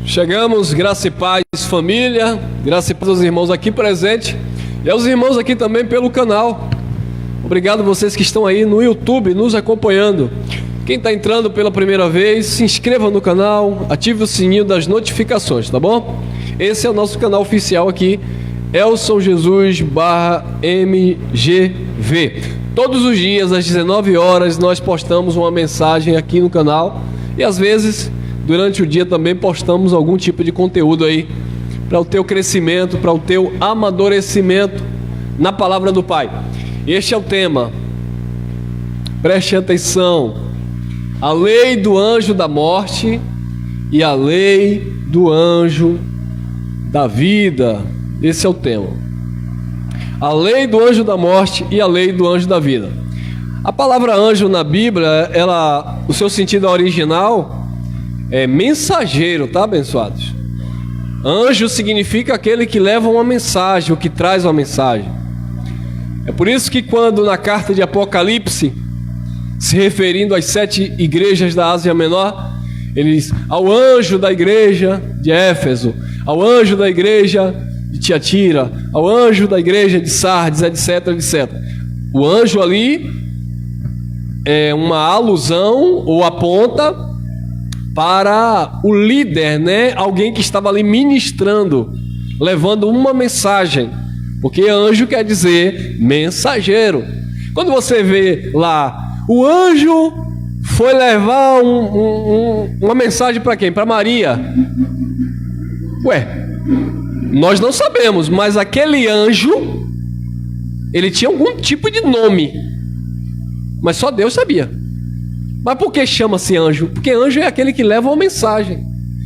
Chegamos, graça e paz, família, graça e paz aos irmãos aqui presentes e aos irmãos aqui também pelo canal. Obrigado vocês que estão aí no YouTube nos acompanhando. Quem está entrando pela primeira vez, se inscreva no canal, ative o sininho das notificações, tá bom? Esse é o nosso canal oficial aqui, Elson Jesus /MGV. Todos os dias às 19 horas nós postamos uma mensagem aqui no canal e às vezes durante o dia também postamos algum tipo de conteúdo aí para o teu crescimento, para o teu amadurecimento na palavra do Pai. Este é o tema. Preste atenção. A lei do anjo da morte e a lei do anjo da vida. Esse é o tema. A lei do anjo da morte e a lei do anjo da vida. A palavra anjo na Bíblia, o seu sentido original é mensageiro, tá, abençoados? Anjo significa aquele que leva uma mensagem, o que traz uma mensagem. É por isso que quando na carta de Apocalipse, se referindo às 7 igrejas da Ásia Menor, ele diz: ao anjo da igreja de Éfeso, ao anjo da igreja de Tiatira, ao anjo da igreja de Sardes, etc, etc. O anjo ali é uma alusão ou aponta para o líder, né? Alguém que estava ali ministrando, levando uma mensagem, porque anjo quer dizer mensageiro. Quando você vê lá, o anjo foi levar uma mensagem para quem? Para Maria. Ué, nós não sabemos, mas aquele anjo, ele tinha algum tipo de nome, mas só Deus sabia. Mas por que chama-se anjo? Porque anjo é aquele que leva uma mensagem.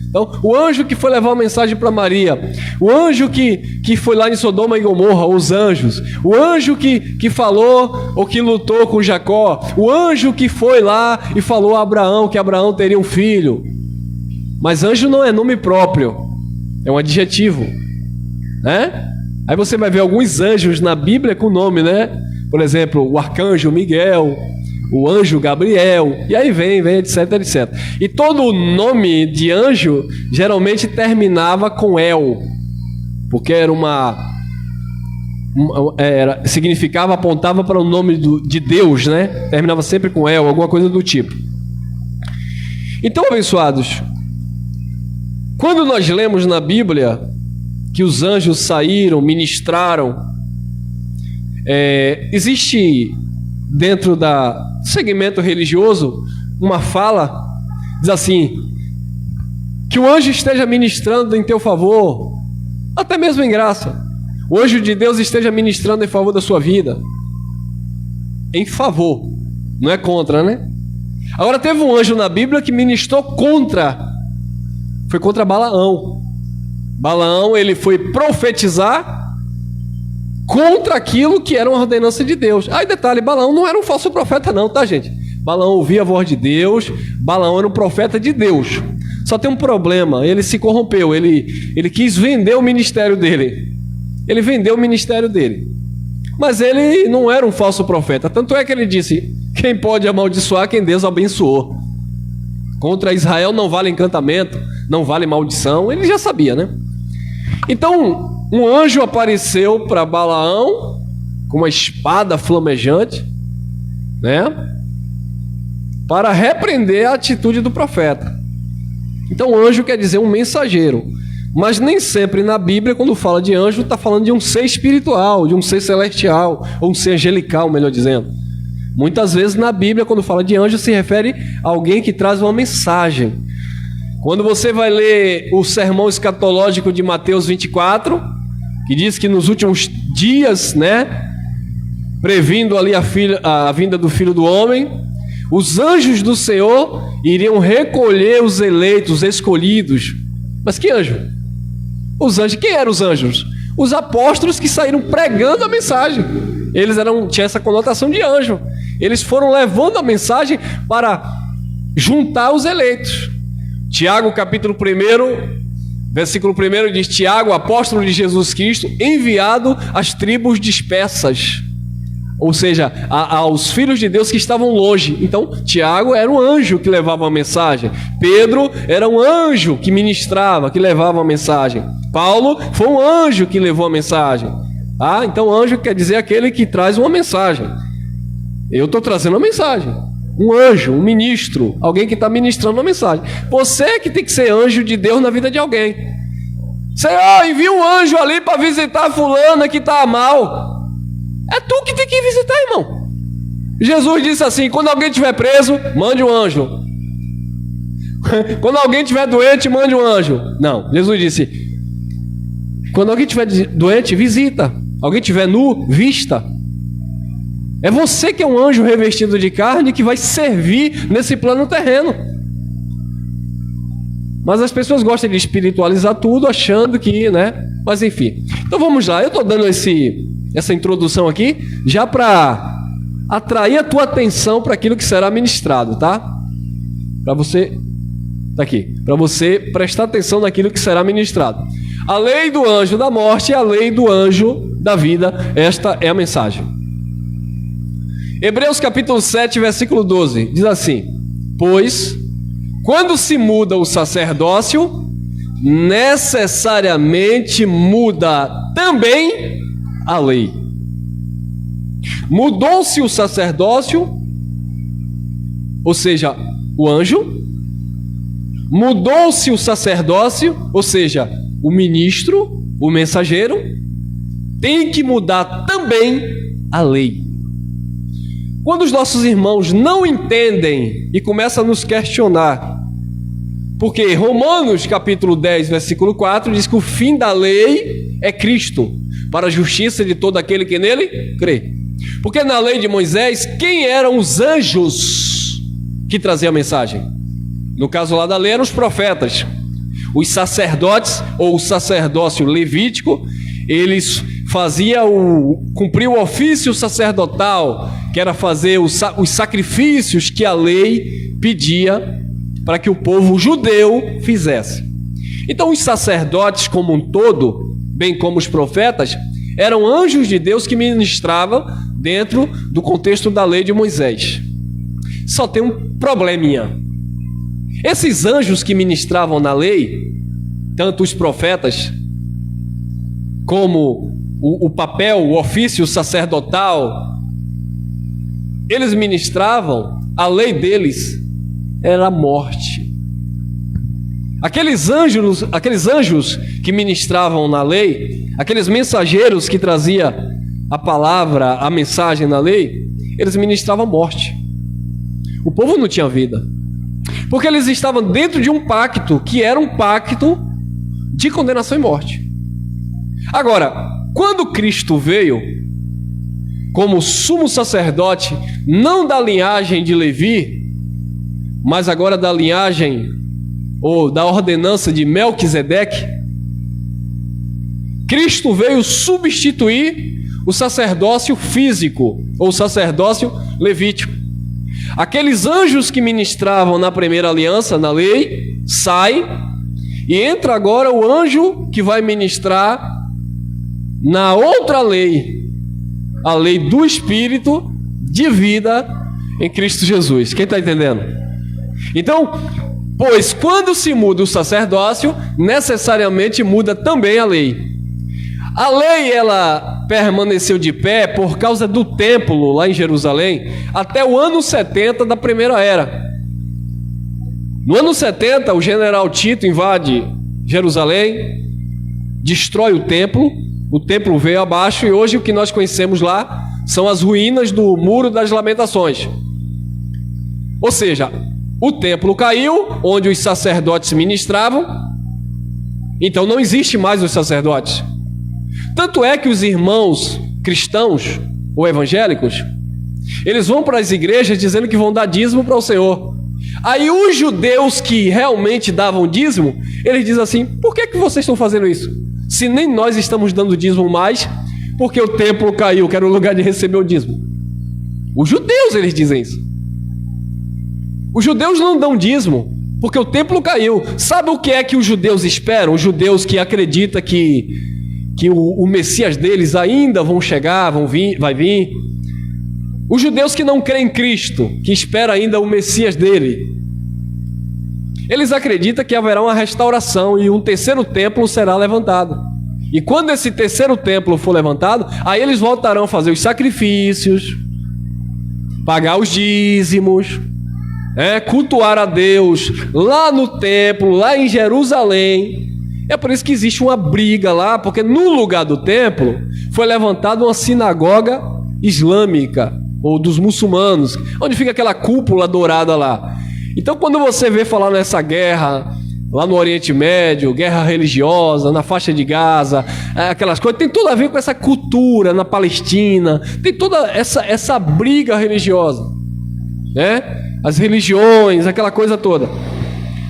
Então, o anjo que foi levar uma mensagem para Maria, o anjo que foi lá em Sodoma e Gomorra, os anjos, o anjo que falou ou que lutou com Jacó, o anjo que foi lá e falou a Abraão que Abraão teria um filho. Mas anjo não é nome próprio, é um adjetivo, né? Aí você vai ver alguns anjos na Bíblia com nome, né? Por exemplo, o arcanjo Miguel, o anjo Gabriel, e aí vem, etc, etc. E todo o nome de anjo geralmente terminava com El, porque significava, apontava para o nome de Deus, né? Terminava sempre com El, alguma coisa do tipo. Então, abençoados, quando nós lemos na Bíblia que os anjos saíram, ministraram, existe dentro do segmento religioso uma fala, diz assim: que o anjo esteja ministrando em teu favor, até mesmo em graça. O anjo de Deus esteja ministrando em favor da sua vida, em favor, não é contra, né? Agora teve um anjo na Bíblia que ministrou foi contra Balaão. Balaão, ele foi profetizar contra aquilo que era uma ordenança de Deus. Aí detalhe, Balaão não era um falso profeta não, tá, gente? Balaão ouvia a voz de Deus, Balaão era um profeta de Deus. Só tem um problema, ele se corrompeu, ele quis vender o ministério dele. Ele vendeu o ministério dele. Mas ele não era um falso profeta. Tanto é que ele disse: quem pode amaldiçoar quem Deus abençoou? Contra Israel não vale encantamento, não vale maldição. Ele já sabia, né? Então, um anjo apareceu para Balaão com uma espada flamejante, né? Para repreender a atitude do profeta. Então, anjo quer dizer um mensageiro. Mas nem sempre na Bíblia, quando fala de anjo, está falando de um ser espiritual, de um ser celestial, ou um ser angelical, melhor dizendo. Muitas vezes na Bíblia, quando fala de anjo, se refere a alguém que traz uma mensagem. Quando você vai ler o sermão escatológico de Mateus 24, que diz que nos últimos dias, né, previndo ali a vinda do Filho do Homem, os anjos do Senhor iriam recolher os eleitos, os escolhidos. Mas que anjo? Os anjos, quem eram os anjos? Os apóstolos que saíram pregando a mensagem. Eles tinham essa conotação de anjo. Eles foram levando a mensagem para juntar os eleitos. Tiago, capítulo 1, versículo 1 diz: Tiago, apóstolo de Jesus Cristo, enviado às tribos dispersas. ou seja, aos filhos de Deus que estavam longe. Então, Tiago era um anjo que levava uma mensagem. Pedro era um anjo que ministrava, que levava uma mensagem. Paulo foi um anjo que levou a mensagem. Então anjo quer dizer aquele que traz uma mensagem. Eu estou trazendo uma mensagem. Um anjo, um ministro, alguém que está ministrando uma mensagem. Você que tem que ser anjo de Deus na vida de alguém. Senhor, envia um anjo ali para visitar fulana que está mal. É tu que tem que visitar, irmão. Jesus disse assim: quando alguém estiver preso, mande um anjo. Quando alguém estiver doente, mande um anjo. Não, Jesus disse: quando alguém estiver doente, visita. Alguém estiver nu, vista. É você que é um anjo revestido de carne que vai servir nesse plano terreno. Mas as pessoas gostam de espiritualizar tudo, achando que, né? Mas enfim. Então vamos lá. Eu estou dando essa introdução aqui já para atrair a tua atenção para aquilo que será ministrado, tá? Para você, tá aqui, para você prestar atenção naquilo que será ministrado. A lei do anjo da morte e a lei do anjo da vida, esta é a mensagem. Hebreus capítulo 7, versículo 12, diz assim: pois, quando se muda o sacerdócio, necessariamente muda também a lei. Mudou-se o sacerdócio, ou seja, o anjo. Mudou-se o sacerdócio, ou seja, o ministro, o mensageiro. Tem que mudar também a lei. Quando os nossos irmãos não entendem e começam a nos questionar, porque Romanos capítulo 10, versículo 4 diz que o fim da lei é Cristo, para a justiça de todo aquele que nele crê. Porque na lei de Moisés, quem eram os anjos que traziam a mensagem? No caso lá da lei eram os profetas. Os sacerdotes, ou o sacerdócio levítico, eles cumpriam o ofício sacerdotal, que era fazer os sacrifícios que a lei pedia para que o povo judeu fizesse. Então os sacerdotes como um todo, bem como os profetas, eram anjos de Deus que ministravam dentro do contexto da lei de Moisés. Só tem um probleminha. Esses anjos que ministravam na lei, tanto os profetas como o papel, o ofício sacerdotal, eles ministravam, a lei deles era a morte. Aqueles anjos que ministravam na lei, aqueles mensageiros que traziam a palavra, a mensagem na lei, eles ministravam morte. O povo não tinha vida, porque eles estavam dentro de um pacto, que era um pacto de condenação e morte. Agora, quando Cristo veio como sumo sacerdote, não da linhagem de Levi, mas agora da linhagem ou da ordenança de Melquisedeque, Cristo veio substituir o sacerdócio físico ou sacerdócio levítico. Aqueles anjos que ministravam na primeira aliança, na lei, saem e entra agora o anjo que vai ministrar na outra lei, a lei do Espírito de vida em Cristo Jesus. Quem está entendendo? Então, pois quando se muda o sacerdócio, necessariamente muda também a lei. A lei, ela permaneceu de pé por causa do templo lá em Jerusalém até o ano 70 da primeira era. No ano 70, o general Tito invade Jerusalém, destrói o templo veio abaixo e hoje o que nós conhecemos lá são as ruínas do Muro das Lamentações. Ou seja, o templo caiu, onde os sacerdotes ministravam, então não existe mais os sacerdotes. Tanto é que os irmãos cristãos ou evangélicos, eles vão para as igrejas dizendo que vão dar dízimo para o Senhor. Aí os judeus que realmente davam dízimo, eles dizem assim: por que vocês estão fazendo isso? Se nem nós estamos dando dízimo mais, porque o templo caiu, que era o lugar de receber o dízimo. Os judeus, eles dizem isso. Os judeus não dão dízimo, porque o templo caiu. Sabe o que é que os judeus esperam? Os judeus que acreditam que o Messias deles ainda vai vir. Os judeus que não creem em Cristo, que esperam ainda o Messias dele, eles acreditam que haverá uma restauração e um terceiro templo será levantado. E quando esse terceiro templo for levantado, aí eles voltarão a fazer os sacrifícios, pagar os dízimos, cultuar a Deus lá no templo, lá em Jerusalém. É por isso que existe uma briga lá, porque no lugar do templo foi levantada uma sinagoga islâmica, ou dos muçulmanos, onde fica aquela cúpula dourada lá. Então quando você vê falar nessa guerra lá no Oriente Médio, guerra religiosa, na faixa de Gaza, aquelas coisas, tem tudo a ver com essa cultura na Palestina, tem toda essa briga religiosa, né? As religiões, aquela coisa toda.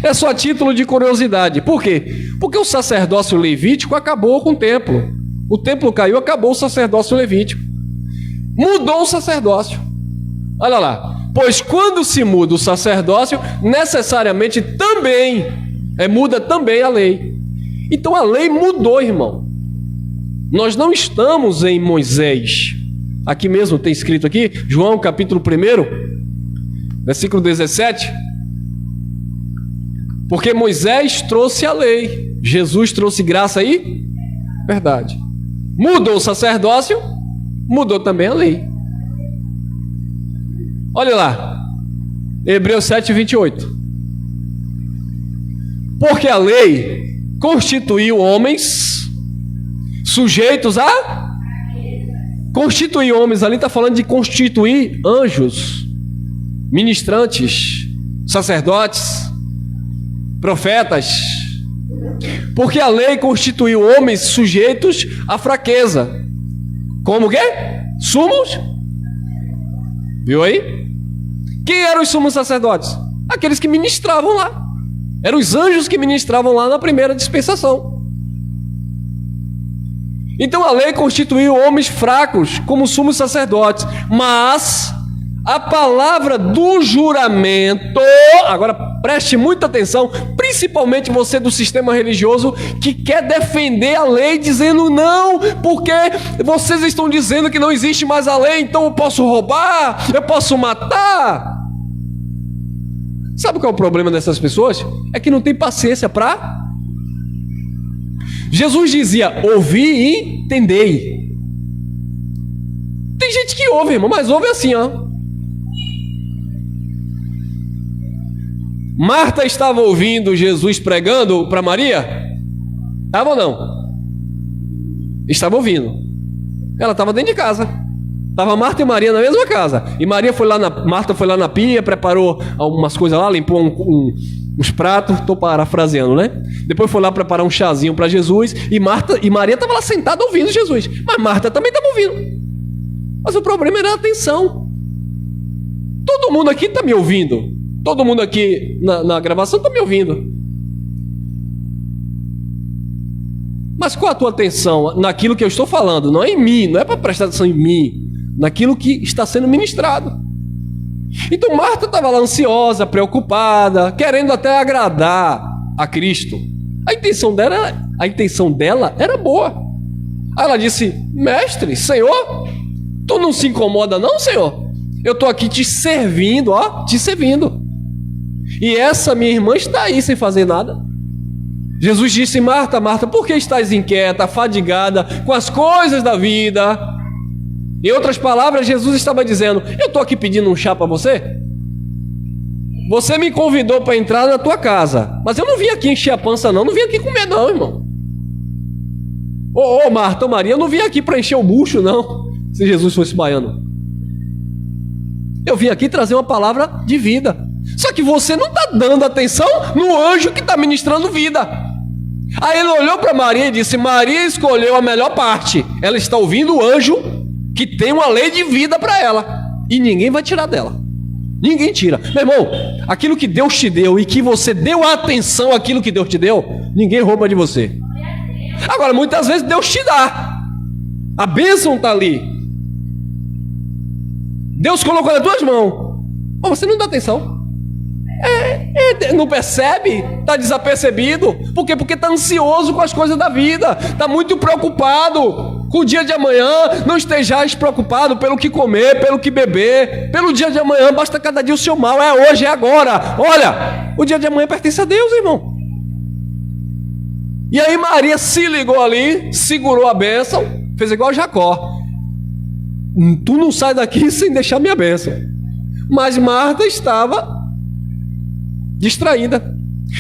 É só título de curiosidade. Por quê? Porque o sacerdócio levítico acabou com o templo. O templo caiu, acabou o sacerdócio levítico. Mudou o sacerdócio. Olha lá. Pois quando se muda o sacerdócio, necessariamente também muda também a lei. Então a lei mudou, irmão. Nós não estamos em Moisés. Aqui mesmo tem escrito aqui, João capítulo 1, versículo 17. Porque Moisés trouxe a lei, Jesus trouxe graça e verdade. Mudou o sacerdócio, mudou também a lei. Olha lá, Hebreus 7:28. Porque a lei constituiu homens sujeitos a... Constituir homens, ali está falando de constituir anjos, ministrantes, sacerdotes, profetas. Porque a lei constituiu homens sujeitos à fraqueza. Como que? Sumos? Viu aí? Quem eram os sumos sacerdotes? Aqueles que ministravam lá. Eram os anjos que ministravam lá na primeira dispensação. Então a lei constituiu homens fracos como sumos sacerdotes, mas a palavra do juramento, agora preste muita atenção, principalmente você do sistema religioso que quer defender a lei dizendo não, porque vocês estão dizendo que não existe mais a lei, então eu posso roubar, eu posso matar. Sabe qual é o problema dessas pessoas? É que não tem paciência para... Jesus dizia, ouvi e entendei. Tem gente que ouve, irmão, mas ouve assim, ó. Marta estava ouvindo Jesus pregando para Maria? Estava ou não? Estava ouvindo. Ela estava dentro de casa. Estava Marta e Maria na mesma casa. E Marta foi lá na pia, preparou algumas coisas lá, limpou uns pratos, estou parafraseando, né? Depois foi lá preparar um chazinho para Jesus. E Maria estava lá sentada ouvindo Jesus. Mas Marta também estava ouvindo. Mas o problema era a atenção. Todo mundo aqui está me ouvindo. Todo mundo aqui na gravação está me ouvindo. Mas qual a tua atenção naquilo que eu estou falando? Não é em mim, não é para prestar atenção em mim. Naquilo que está sendo ministrado. Então Marta estava lá ansiosa, preocupada, querendo até agradar a Cristo. A intenção dela era boa. Aí ela disse, mestre, Senhor, tu não se incomoda não, Senhor? Eu estou aqui te servindo, ó, te servindo. E essa minha irmã está aí sem fazer nada. Jesus disse, Marta, Marta, por que estás inquieta, fadigada com as coisas da vida? Em outras palavras, Jesus estava dizendo, eu estou aqui pedindo um chá para você? Você me convidou para entrar na tua casa, mas eu não vim aqui encher a pança não vim aqui comer não, irmão. Ô Marta, ô Maria, eu não vim aqui para encher o bucho não, se Jesus fosse baiano. Eu vim aqui trazer uma palavra de vida. Só que você não está dando atenção no anjo que está ministrando vida. Aí ele olhou para Maria e disse, Maria escolheu a melhor parte. Ela está ouvindo o anjo que tem uma lei de vida para ela. E ninguém vai tirar dela. Ninguém tira. Meu irmão, aquilo que Deus te deu e que você deu atenção àquilo que Deus te deu, ninguém rouba de você. Agora, muitas vezes Deus te dá. A bênção está ali. Deus colocou nas tuas mãos. Mas você não dá atenção. Não percebe? Está desapercebido. Por quê? Porque está ansioso com as coisas da vida. Está muito preocupado Com o dia de amanhã, não estejais preocupado pelo que comer, pelo que beber, pelo dia de amanhã, basta cada dia o seu mal, é hoje, é agora. Olha, o dia de amanhã pertence a Deus, irmão. E aí Maria se ligou ali, segurou a bênção, fez igual Jacó. Tu não sai daqui sem deixar minha bênção. Mas Marta estava distraída.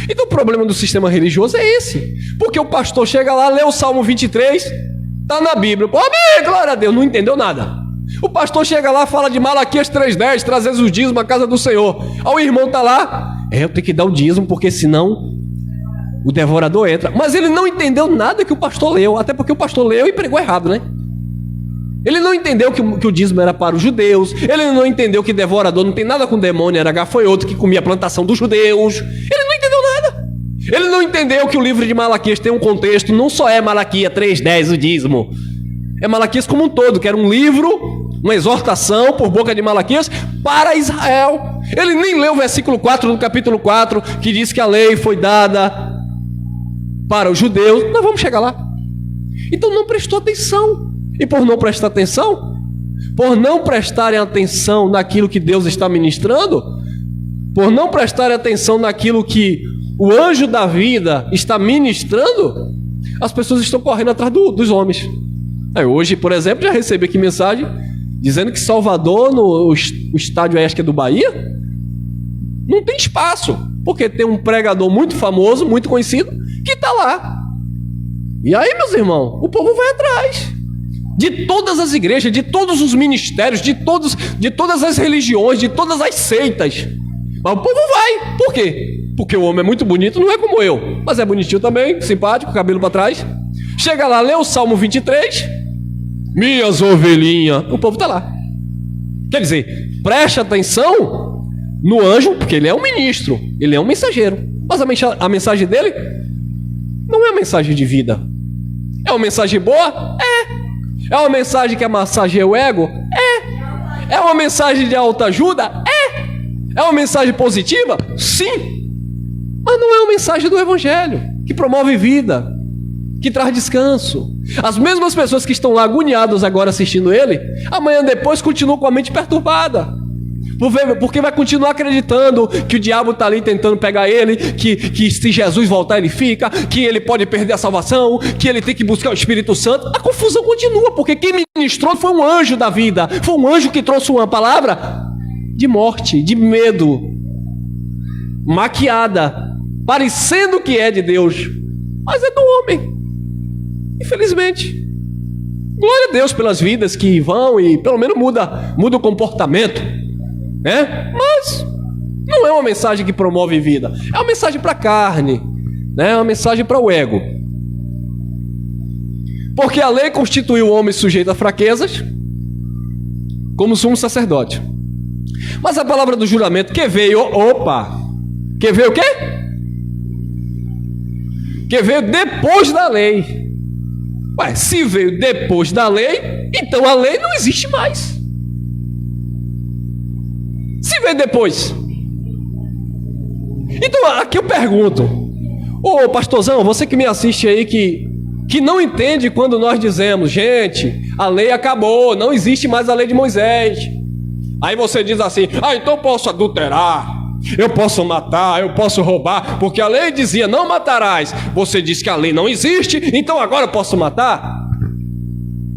Então o problema do sistema religioso é esse. Porque o pastor chega lá, lê o Salmo 23, está na Bíblia. Amém, glória a Deus, não entendeu nada. O pastor chega lá, fala de Malaquias 3:10, trazeres o dízimo à casa do Senhor. Aí o irmão está lá, eu tenho que dar o dízimo, porque senão o devorador entra. Mas ele não entendeu nada que o pastor leu, até porque o pastor leu e pregou errado, né? Ele não entendeu que o dízimo era para os judeus. Ele não entendeu que devorador não tem nada com demônio, era gafanhoto que comia a plantação dos judeus. Ele não entendeu nada. Ele não entendeu que o livro de Malaquias tem um contexto, não só é Malaquias 3:10 o dízimo. É Malaquias como um todo, que era um livro, uma exortação por boca de Malaquias para Israel. Ele nem leu o versículo 4 do capítulo 4, que diz que a lei foi dada para os judeus. Nós vamos chegar lá. Então não prestou atenção. E por não prestar atenção, por não prestarem atenção naquilo que Deus está ministrando, por não prestarem atenção naquilo que o anjo da vida está ministrando, as pessoas estão correndo atrás dos homens. Hoje, por exemplo, já recebi aqui mensagem dizendo que Salvador, no estádio acho que é do Bahia, não tem espaço, porque tem um pregador muito famoso, muito conhecido, que está lá. E aí, meus irmãos, o povo vai atrás. De todas as igrejas, de todos os ministérios, de todas as religiões, de todas as seitas. Mas o povo vai. Por quê? Porque o homem é muito bonito, não é como eu. Mas é bonitinho também, simpático, cabelo para trás. Chega lá, lê o Salmo 23. Minhas ovelhinhas. O povo está lá. Quer dizer, preste atenção no anjo, porque ele é um ministro, ele é um mensageiro. Mas a mensagem dele não é uma mensagem de vida. É uma mensagem boa? É. É uma mensagem que massageia o ego? É. É uma mensagem de autoajuda? É. É uma mensagem positiva? Sim. Mas não é uma mensagem do Evangelho, que promove vida, que traz descanso. As mesmas pessoas que estão lá agoniadas agora assistindo ele, amanhã depois continuam com a mente perturbada. Porque vai continuar acreditando que o diabo está ali tentando pegar ele, que se Jesus voltar ele fica, que ele pode perder a salvação, que ele tem que buscar o Espírito Santo. A confusão continua, porque quem ministrou foi um anjo da vida, foi um anjo que trouxe uma palavra de morte, de medo, maquiada, parecendo que é de Deus, mas é do homem, infelizmente. Glória a Deus pelas vidas que vão e pelo menos muda o comportamento, né? Mas não é uma mensagem que promove vida, é uma mensagem para a carne, né? É uma mensagem para o ego. Porque a lei constituiu o homem sujeito a fraquezas, como sumo sacerdote. Mas a palavra do juramento que veio, que veio o quê? Que veio depois da lei. Ué, se veio depois da lei, então a lei não existe mais. Se veio depois. Então aqui eu pergunto, ô pastorzão, você que me assiste aí, que não entende quando nós dizemos, gente, a lei acabou, não existe mais a lei de Moisés. Aí você diz assim, então eu posso adulterar, eu posso matar, eu posso roubar, porque a lei dizia não matarás. Você diz que a lei não existe, então agora eu posso matar?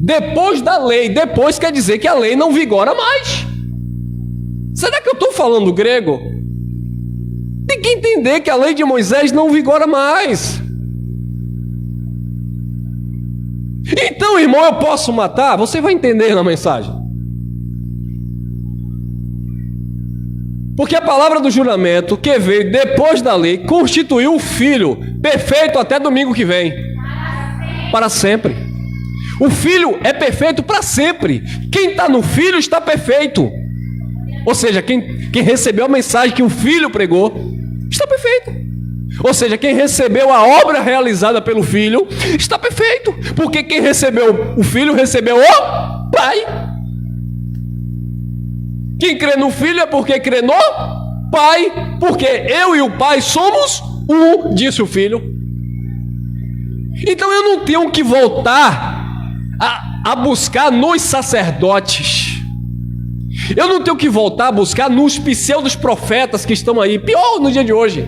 Depois da lei, depois quer dizer que a lei não vigora mais. Será que eu estou falando grego? Tem que entender que a lei de Moisés não vigora mais. Então, irmão, eu posso matar? Você vai entender na mensagem. Porque a palavra do juramento que veio depois da lei constituiu o filho perfeito até domingo que vem. Para sempre. O filho é perfeito para sempre. Quem está no filho está perfeito. Ou seja, quem recebeu a mensagem que o filho pregou está perfeito. Ou seja, quem recebeu a obra realizada pelo filho está perfeito. Porque quem recebeu o filho recebeu o pai. Quem crê no filho é porque crê no pai. Porque eu e o pai somos um, disse o filho. Então eu não tenho que voltar a buscar nos sacerdotes. Eu não tenho que voltar a buscar nos pseudos profetas que estão aí, pior no dia de hoje.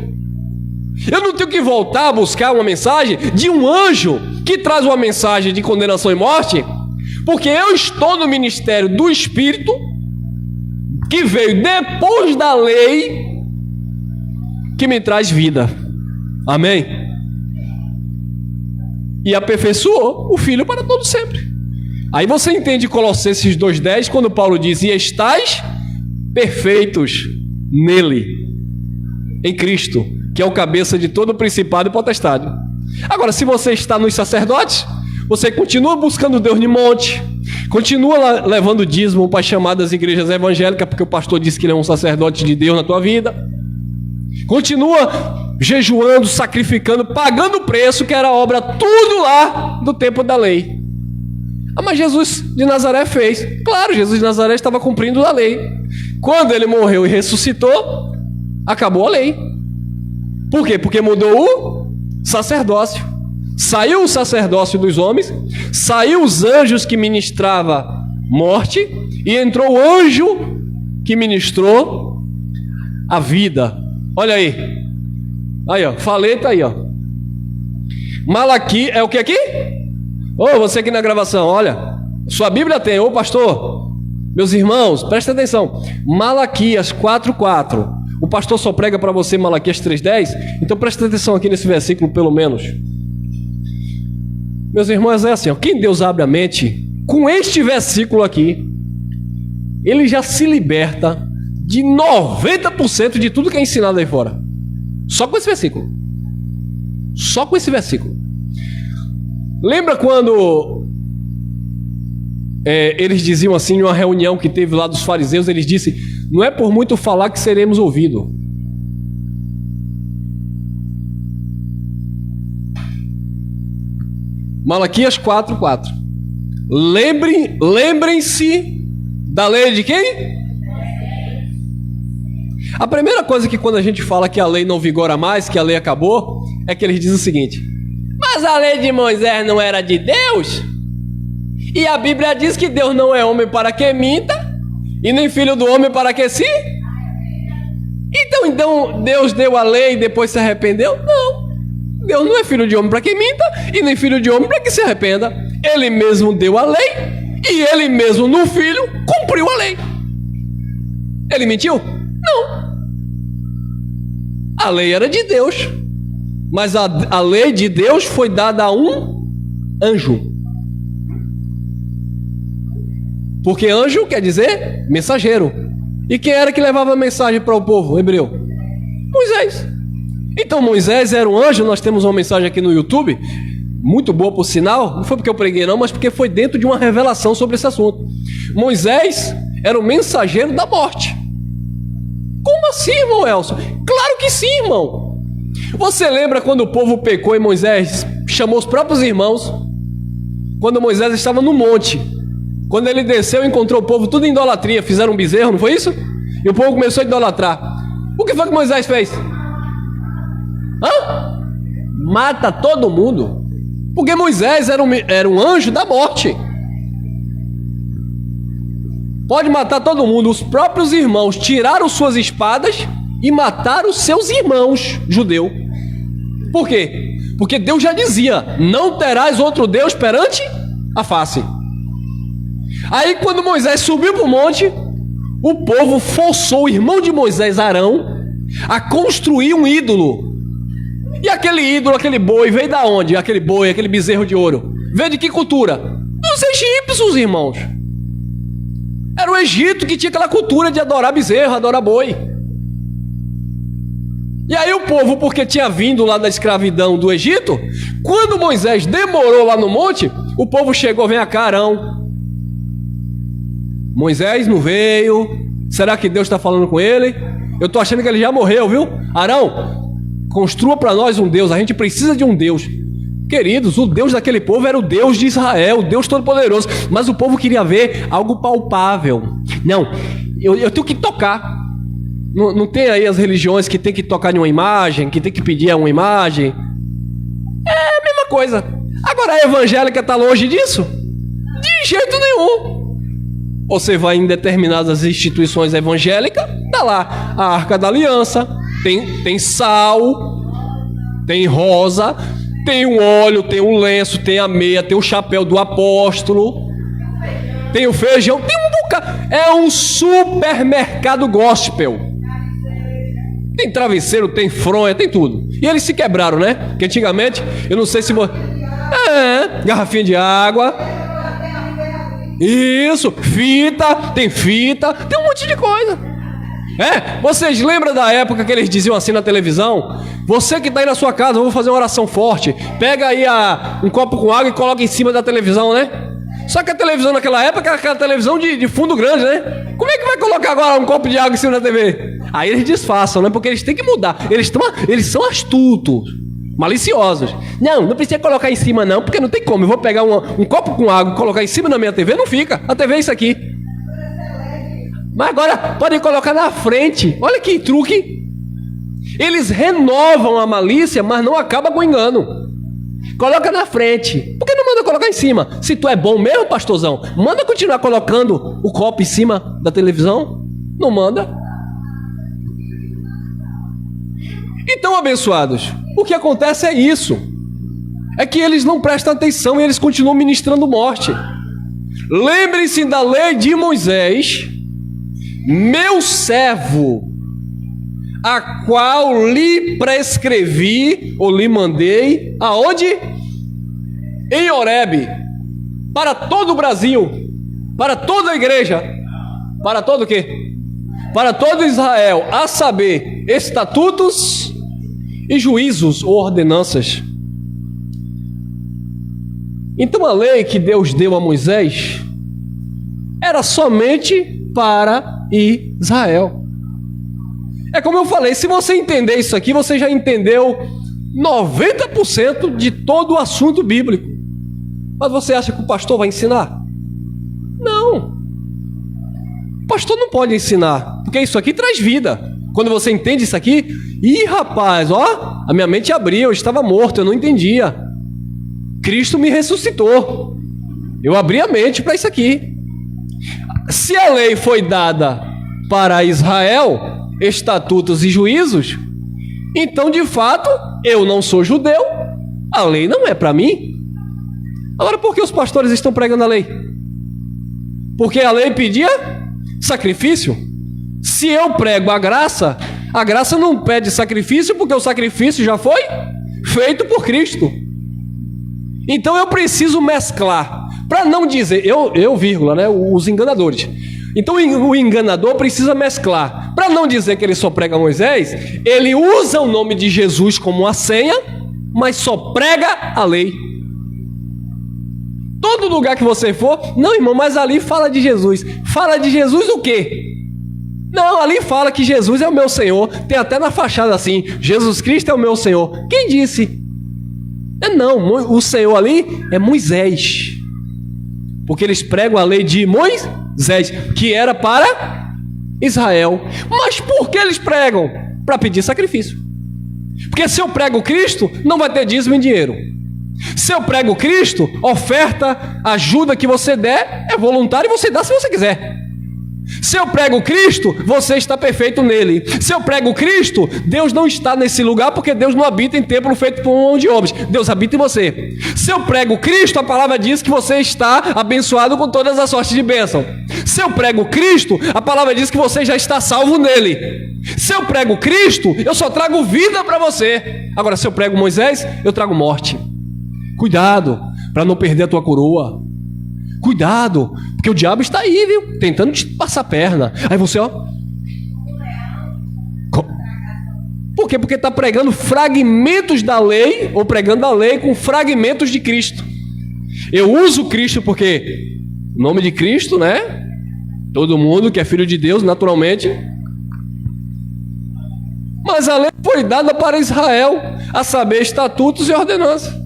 Eu não tenho que voltar a buscar uma mensagem de um anjo que traz uma mensagem de condenação e morte, porque eu estou no ministério do Espírito, que veio depois da lei, que me traz vida. Amém? E aperfeiçoou o Filho para todo sempre. Aí você entende Colossenses 2,10, quando Paulo diz: e estais perfeitos nele, em Cristo, que é o cabeça de todo principado e potestade. Agora, se você está nos sacerdotes, você continua buscando Deus no monte, continua levando dízimo para as chamadas igrejas evangélicas, porque o pastor disse que ele é um sacerdote de Deus na tua vida, continua jejuando, sacrificando, pagando o preço, que era obra tudo lá do tempo da lei. Mas Jesus de Nazaré fez. Claro, Jesus de Nazaré estava cumprindo a lei. Quando ele morreu e ressuscitou, acabou a lei. Por quê? Porque mudou o sacerdócio. Saiu o sacerdócio dos homens, saiu os anjos que ministravam morte, e entrou o anjo que ministrou a vida. Olha aí. Aí, ó. Falei, tá aí, ó. Malaquias é o que aqui? Ô, você aqui na gravação, olha. Sua Bíblia tem, ô pastor. Meus irmãos, prestem atenção. Malaquias 4:4. O pastor só prega para você Malaquias 3:10. Então presta atenção aqui nesse versículo, pelo menos. Meus irmãos, é assim, ó. Quem Deus abre a mente, com este versículo aqui, ele já se liberta de 90% de tudo que é ensinado aí fora. Só com esse versículo. Só com esse versículo. Lembra quando eles diziam assim, em uma reunião que teve lá dos fariseus, eles disseram: não é por muito falar que seremos ouvidos. Malaquias 4:4. Lembrem-se da lei de quem? A primeira coisa que quando a gente fala que a lei não vigora mais, que a lei acabou, é que eles dizem o seguinte: mas a lei de Moisés não era de Deus? E a Bíblia diz que Deus não é homem para que minta, e nem filho do homem para que se... Então Deus deu a lei e depois se arrependeu? Não. Deus não é filho de homem para que minta, e nem filho de homem para que se arrependa. Ele mesmo deu a lei, e ele mesmo no filho cumpriu a lei. Ele mentiu? Não. A lei era de Deus, mas a lei de Deus foi dada a um anjo. Porque anjo quer dizer mensageiro. E quem era que levava a mensagem para o povo hebreu? Moisés. Então Moisés era um anjo. Nós temos uma mensagem aqui no YouTube, muito boa por sinal. Não foi porque eu preguei não, mas porque foi dentro de uma revelação sobre esse assunto. Moisés era o mensageiro da morte. Como assim, irmão Elson? Claro que sim, irmão. Você lembra quando o povo pecou e Moisés chamou os próprios irmãos? Quando Moisés estava no monte, quando ele desceu e encontrou o povo tudo em idolatria, fizeram um bezerro, não foi isso? E o povo começou a idolatrar. O que foi que Moisés fez? Mata todo mundo. Porque Moisés era um anjo da morte. Pode matar todo mundo. Os próprios irmãos tiraram suas espadas e mataram os seus irmãos judeus. Por quê? Porque Deus já dizia: não terás outro Deus perante a face. Aí quando Moisés subiu para o monte, o povo forçou o irmão de Moisés, Arão, a construir um ídolo. E aquele ídolo, aquele boi, veio da onde? Aquele boi, aquele bezerro de ouro, veio de que cultura? Dos egípcios, irmãos. Era o Egito que tinha aquela cultura de adorar bezerro, adorar boi. E aí o povo, porque tinha vindo lá da escravidão do Egito, quando Moisés demorou lá no monte, o povo chegou: vem cá, Arão. Moisés não veio. Será que Deus está falando com ele? Eu estou achando que ele já morreu, viu? Arão, construa para nós um Deus. A gente precisa de um Deus. Queridos, o Deus daquele povo era o Deus de Israel, o Deus Todo-Poderoso. Mas o povo queria ver algo palpável. Não, eu tenho que tocar. Não tem aí as religiões que tem que tocar em uma imagem, que tem que pedir a uma imagem. É a mesma coisa. Agora a evangélica está longe disso? De jeito nenhum. Você vai em determinadas instituições evangélicas, tá lá a Arca da Aliança, tem sal, tem rosa, tem o óleo, tem o lenço, tem a meia, tem o chapéu do apóstolo, tem o feijão, tem um bocado. É um supermercado gospel. Tem travesseiro, tem fronha, tem tudo. E eles se quebraram, né? Porque antigamente, eu não sei se... garrafinha de água. Isso, fita, tem um monte de coisa. Vocês lembram da época que eles diziam assim na televisão? Você que está aí na sua casa, eu vou fazer uma oração forte. Pega aí um copo com água e coloca em cima da televisão, né? Só que a televisão naquela época era aquela televisão de fundo grande, né? Como é que vai colocar agora um copo de água em cima da TV? Aí eles disfarçam, né? Porque eles têm que mudar. Eles são astutos, maliciosos. Não precisa colocar em cima não, porque não tem como. Eu vou pegar um copo com água e colocar em cima da minha TV, não fica. A TV é isso aqui. Mas agora podem colocar na frente. Olha que truque. Eles renovam a malícia, mas não acaba com o engano. Coloca na frente. Por que não manda colocar em cima? Se tu é bom mesmo, pastorzão, manda continuar colocando o copo em cima da televisão. Não manda. Então, abençoados, o que acontece é isso. É que eles não prestam atenção e eles continuam ministrando morte. Lembrem-se da lei de Moisés, meu servo, a qual lhe prescrevi, ou lhe mandei, aonde? Em Horebe, para todo o Brasil, para toda a igreja, para todo o quê? Para todo Israel, a saber, estatutos e juízos ou ordenanças. Então a lei que Deus deu a Moisés era somente para Israel. É como eu falei, se você entender isso aqui, você já entendeu 90% de todo o assunto bíblico. Mas você acha que o pastor vai ensinar? Não. O pastor não pode ensinar, porque isso aqui traz vida. Quando você entende isso aqui, rapaz, a minha mente abriu, eu estava morto, eu não entendia. Cristo me ressuscitou. Eu abri a mente para isso aqui. Se a lei foi dada para Israel, estatutos e juízos, então de fato eu não sou judeu, a lei não é para mim. Agora, por que os pastores estão pregando a lei? Porque a lei pedia sacrifício. Se eu prego a graça não pede sacrifício, porque o sacrifício já foi feito por Cristo. Então eu preciso mesclar, para não dizer, vírgula, né, os enganadores. Então o enganador precisa mesclar. Para não dizer que ele só prega Moisés, ele usa o nome de Jesus como uma senha, mas só prega a lei. Todo lugar que você for, não, irmão, mas ali fala de Jesus. Fala de Jesus o quê? Não, ali fala que Jesus é o meu Senhor. Tem até na fachada assim, Jesus Cristo é o meu Senhor. Quem disse? Não, o Senhor ali é Moisés. Porque eles pregam a lei de Moisés, que era para Israel. Mas por que eles pregam? Para pedir sacrifício. Porque se eu prego Cristo, não vai ter dízimo em dinheiro. Se eu prego Cristo, oferta, ajuda que você der, é voluntário e você dá se você quiser. Se eu prego Cristo, você está perfeito nele. Se eu prego Cristo, Deus não está nesse lugar, porque Deus não habita em templo feito por mão de homens. Deus habita em você. Se eu prego Cristo, a palavra diz que você está abençoado com todas as sortes de bênção. Se eu prego Cristo, a palavra diz que você já está salvo nele. Se eu prego Cristo, eu só trago vida para você. Agora, se eu prego Moisés, eu trago morte. Cuidado, para não perder a tua coroa. Cuidado, porque o diabo está aí, viu? Tentando te passar a perna. Aí você, Por quê? Porque está pregando fragmentos da lei, ou pregando a lei com fragmentos de Cristo. Eu uso Cristo porque, o nome de Cristo, né? Todo mundo que é filho de Deus, naturalmente. Mas a lei foi dada para Israel, a saber, estatutos e ordenanças.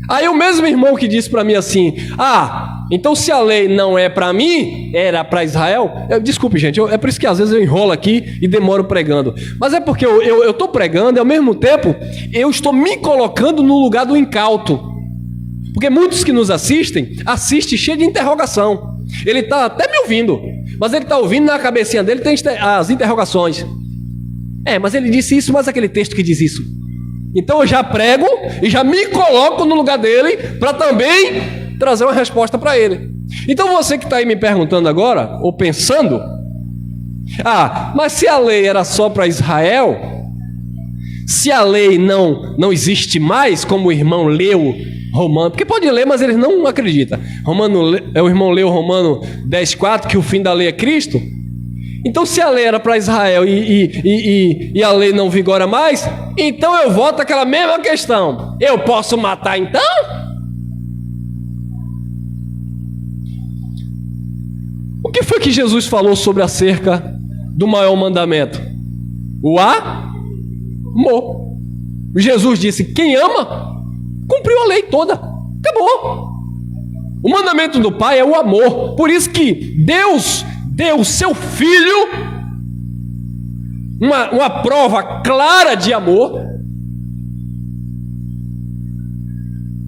Aí o mesmo irmão que disse para mim assim, então se a lei não é para mim, era para Israel. Desculpe, gente, é por isso que às vezes eu enrolo aqui e demoro pregando. Mas é porque eu estou pregando e ao mesmo tempo eu estou me colocando no lugar do incauto. Porque muitos que nos assistem cheio de interrogação. Ele está até me ouvindo, mas ele está ouvindo na cabecinha dele, tem as interrogações. Mas ele disse isso, mas aquele texto que diz isso. Então eu já prego e já me coloco no lugar dele para também trazer uma resposta para ele. Então você que está aí me perguntando agora, ou pensando, mas se a lei era só para Israel, se a lei não existe mais, como o irmão leu Romano, porque pode ler, mas ele não acredita. O irmão leu Romano 10,4, que o fim da lei é Cristo. Então se a lei era para Israel e a lei não vigora mais, então eu volto àquela mesma questão. Eu posso matar então? O que foi que Jesus falou sobre acerca do maior mandamento? O amor. Jesus disse: quem ama, cumpriu a lei toda. Acabou. O mandamento do Pai é o amor. Por isso que Deus deu o seu Filho, uma prova clara de amor,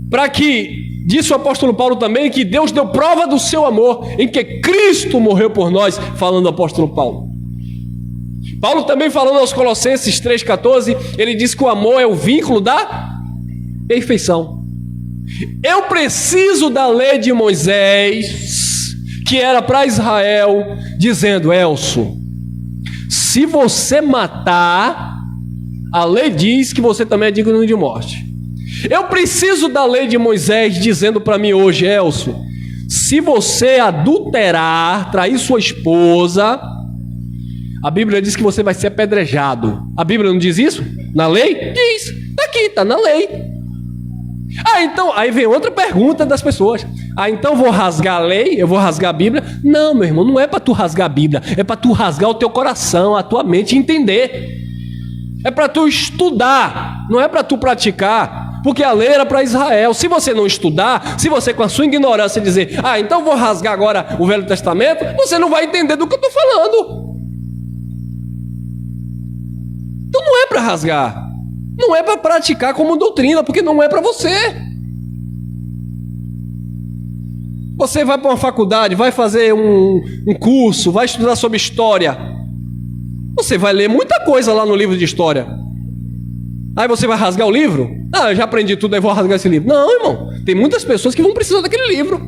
para que, disse o apóstolo Paulo também, que Deus deu prova do seu amor, em que Cristo morreu por nós, falando o apóstolo Paulo. Paulo também falando aos Colossenses 3,14, ele diz que o amor é o vínculo da perfeição. Eu preciso da lei de Moisés, que era para Israel, dizendo: Elcio, se você matar, a lei diz que você também é digno de morte. Eu preciso da lei de Moisés dizendo para mim hoje: Elcio, se você adulterar, trair sua esposa, a Bíblia diz que você vai ser apedrejado. A Bíblia não diz isso? Na lei? Diz, está aqui, está na lei. Então, aí vem outra pergunta das pessoas: então vou rasgar a lei, eu vou rasgar a Bíblia? Não, meu irmão, não é para tu rasgar a Bíblia, é para tu rasgar o teu coração, a tua mente e entender. É para tu estudar, não é para tu praticar, porque a lei era para Israel. Se você não estudar, se você com a sua ignorância dizer: então vou rasgar agora o Velho Testamento, você não vai entender do que eu estou falando. Então não é para rasgar, não é para praticar como doutrina, porque não é para você. Você vai para uma faculdade, vai fazer um curso, vai estudar sobre história. Você vai ler muita coisa lá no livro de história. Aí você vai rasgar o livro? Eu já aprendi tudo, aí vou rasgar esse livro. Não, irmão, tem muitas pessoas que vão precisar daquele livro.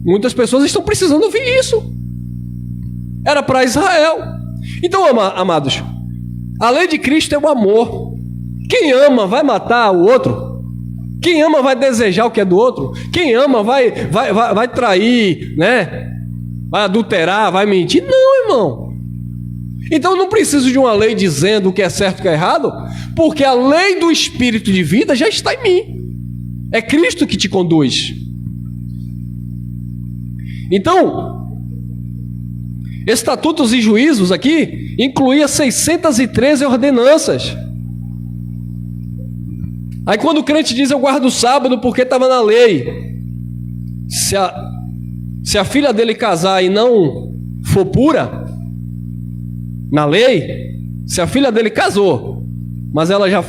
Muitas pessoas estão precisando ouvir isso. Era para Israel. Então, amados, a lei de Cristo é o amor. Quem ama vai matar o outro. Quem ama vai desejar o que é do outro. Quem ama vai trair, né? Vai adulterar, vai mentir. Não, irmão. Então eu não preciso de uma lei dizendo o que é certo e o que é errado, porque a lei do Espírito de vida já está em mim. É Cristo que te conduz. Então, estatutos e juízos aqui incluía 613 ordenanças. Aí quando o crente diz: eu guardo o sábado porque estava na lei, se a filha dele casar e não for pura, na lei, se a filha dele casou, mas ela já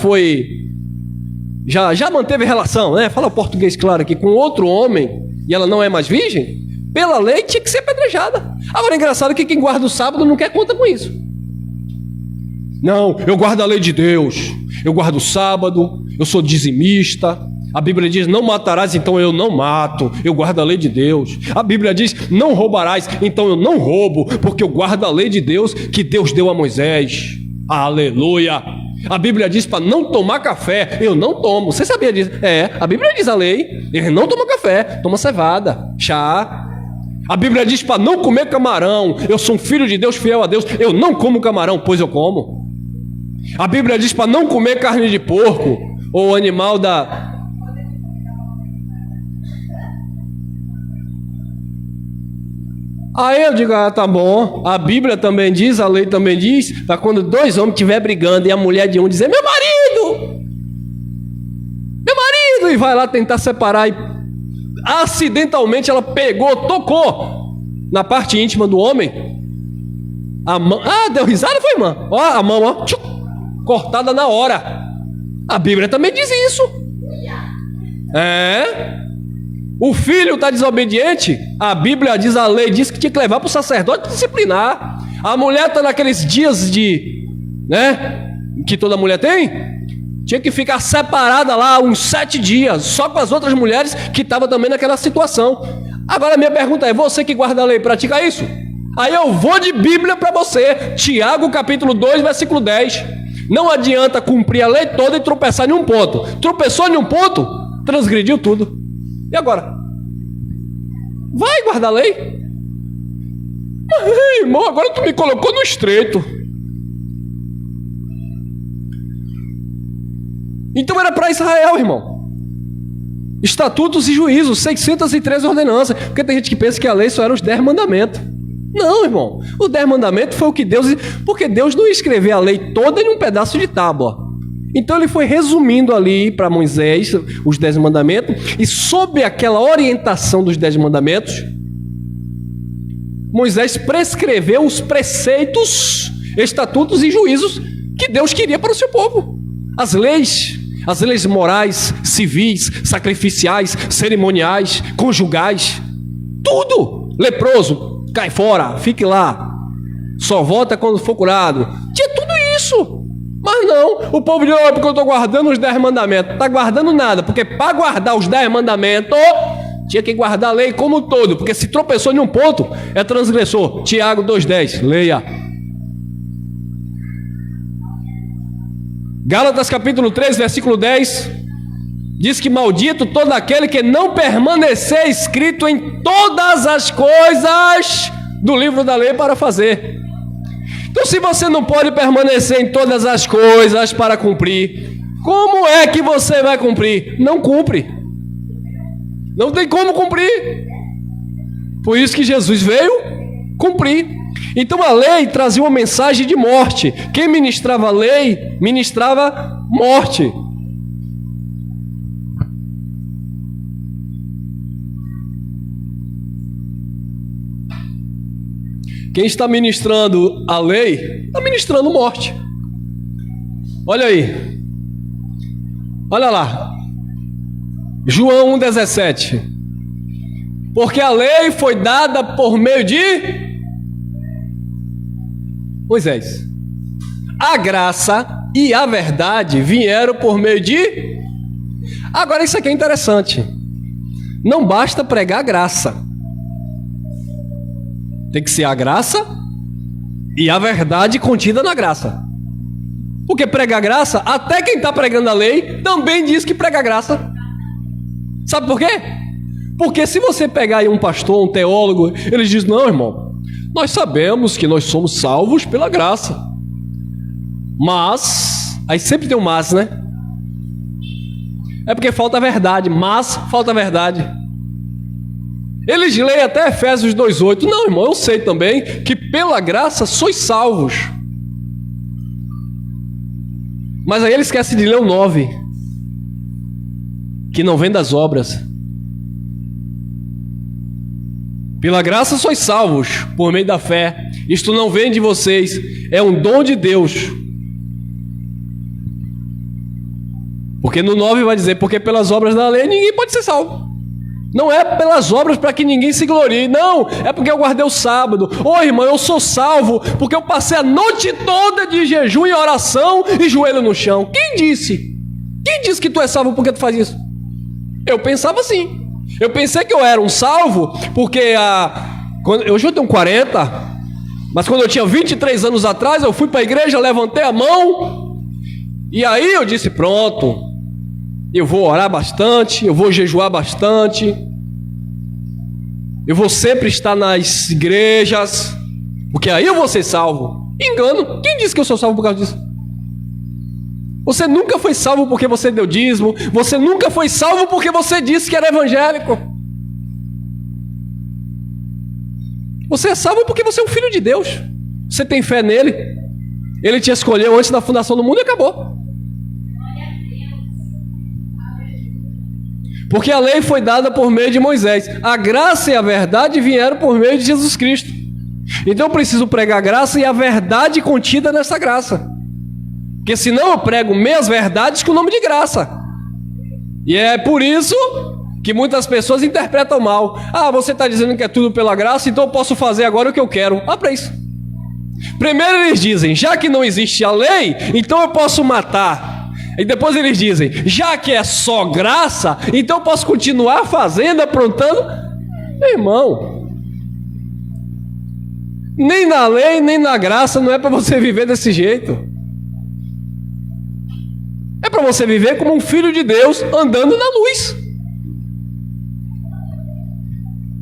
manteve relação, né? Fala o português claro aqui, com outro homem, e ela não é mais virgem, pela lei tinha que ser apedrejada. Agora é engraçado que quem guarda o sábado não quer conta com isso. Não, eu guardo a lei de Deus, eu guardo o sábado, eu sou dizimista. A Bíblia diz: não matarás, então eu não mato, eu guardo a lei de Deus. A Bíblia diz: não roubarás, então eu não roubo, porque eu guardo a lei de Deus que Deus deu a Moisés. Aleluia! A Bíblia diz para não tomar café, eu não tomo. Você sabia disso? A Bíblia diz a lei: ele não toma café, toma cevada, chá. A Bíblia diz para não comer camarão. Eu sou um filho de Deus, fiel a Deus, eu não como camarão, pois eu como. A Bíblia diz para não comer carne de porco ou animal da... Aí eu digo: tá bom. A Bíblia também diz, a lei também diz, para quando dois homens estiverem brigando e a mulher de um dizer: meu marido, e vai lá tentar separar, e acidentalmente ela pegou, tocou na parte íntima do homem, a mão, deu risada, foi, irmã? A mão, cortada na hora. A Bíblia também diz isso. O filho está desobediente, a Bíblia diz, a lei diz que tinha que levar para o sacerdote disciplinar. A mulher está naqueles dias que toda mulher tem, tinha que ficar separada lá uns 7 dias, só com as outras mulheres que estavam também naquela situação. Agora a minha pergunta é, você que guarda a lei, pratica isso? Aí eu vou de Bíblia para você, Tiago capítulo 2, versículo 10. Não adianta cumprir a lei toda e tropeçar em um ponto. Tropeçou em um ponto, transgrediu tudo. E agora? Vai guardar a lei? Mas, irmão, agora tu me colocou no estreito. Então era para Israel, irmão. Estatutos e juízos, 613 ordenanças. Porque tem gente que pensa que a lei só era os 10 mandamentos. Não, irmão. Os 10 mandamentos foi o que Deus... Porque Deus não escreveu a lei toda em um pedaço de tábua. Então ele foi resumindo ali para Moisés os 10 mandamentos. E sob aquela orientação dos 10 mandamentos, Moisés prescreveu os preceitos, estatutos e juízos que Deus queria para o seu povo. As leis morais, civis, sacrificiais, cerimoniais, conjugais, tudo. Leproso, cai fora, fique lá, só volta quando for curado. Tinha tudo isso. Mas não, o povo diz, porque eu estou guardando os 10 mandamentos. Não está guardando nada, porque para guardar os 10 mandamentos, tinha que guardar a lei como um todo, porque se tropeçou em um ponto, é transgressor. Tiago 2,10, leia. Gálatas capítulo 3, versículo 10, diz que maldito todo aquele que não permanecer escrito em todas as coisas do livro da lei para fazer. Então, se você não pode permanecer em todas as coisas para cumprir, como é que você vai cumprir? Não cumpre. Não tem como cumprir. Por isso que Jesus veio cumprir. Então a lei trazia uma mensagem de morte. Quem ministrava a lei, ministrava morte. Quem está ministrando a lei, está ministrando morte. Olha aí. Olha lá. João 1,17. Porque a lei foi dada por meio de Moisés. A graça e a verdade vieram por meio de... Agora isso aqui é interessante. Não basta pregar a graça. Tem que ser a graça e a verdade contida na graça. Porque pregar a graça, até quem está pregando a lei também diz que prega a graça. Sabe por quê? Porque se você pegar aí um pastor, um teólogo, ele diz, não, irmão, nós sabemos que nós somos salvos pela graça. Mas, aí sempre tem um mas, né? É porque falta a verdade, mas falta a verdade. Eles leem até Efésios 2,8. Não, irmão, eu sei também que pela graça sois salvos. Mas aí ele esquece de ler o 9, que não vem das obras. Pela graça sois salvos, por meio da fé. Isto não vem de vocês, é um dom de Deus. Porque no 9 vai dizer, porque pelas obras da lei ninguém pode ser salvo. Não é pelas obras para que ninguém se glorie. Não, é porque eu guardei o sábado. Ô irmão, eu sou salvo porque eu passei a noite toda de jejum e oração e joelho no chão. Quem disse? Quem disse que tu é salvo porque tu faz isso? Eu pensava assim. Eu pensei que eu era um salvo porque hoje eu tenho 40, mas quando eu tinha 23 anos atrás, eu fui para a igreja, levantei a mão e aí eu disse, pronto. Eu vou orar bastante, eu vou jejuar bastante, eu vou sempre estar nas igrejas, porque aí eu vou ser salvo. Engano, quem disse que eu sou salvo por causa disso? Você nunca foi salvo porque você deu dízimo, você nunca foi salvo porque você disse que era evangélico. Você é salvo porque você é um filho de Deus, você tem fé nele, ele te escolheu antes da fundação do mundo e acabou. Porque a lei foi dada por meio de Moisés. A graça e a verdade vieram por meio de Jesus Cristo. Então eu preciso pregar a graça e a verdade contida nessa graça. Porque senão eu prego meias verdades com o nome de graça. E é por isso que muitas pessoas interpretam mal. Ah, você está dizendo que é tudo pela graça, então eu posso fazer agora o que eu quero. Ah, para isso. Primeiro eles dizem, já que não existe a lei, então eu posso matar. E depois eles dizem, já que é só graça, então eu posso continuar fazendo, aprontando. Meu irmão, nem na lei, nem na graça não é para você viver desse jeito. É para você viver como um filho de Deus andando na luz.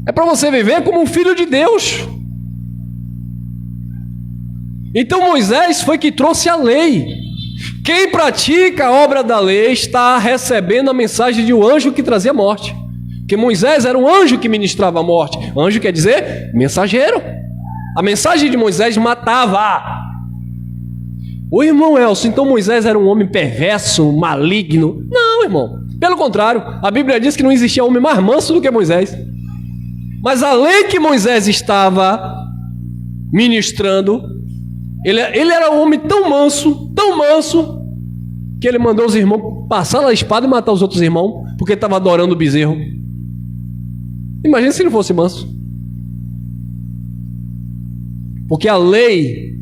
É para você viver como um filho de Deus. Então Moisés foi que trouxe a lei. Quem pratica a obra da lei está recebendo a mensagem de um anjo que trazia morte. Porque Moisés era um anjo que ministrava a morte. Anjo quer dizer mensageiro. A mensagem de Moisés matava. O irmão Elcio, então Moisés era um homem perverso, maligno? Não, irmão. Pelo contrário, a Bíblia diz que não existia homem mais manso do que Moisés. Mas a lei que Moisés estava ministrando, ele era um homem tão manso, que ele mandou os irmãos passar a espada e matar os outros irmãos, porque estava adorando o bezerro. Imagina se ele fosse manso. Porque a lei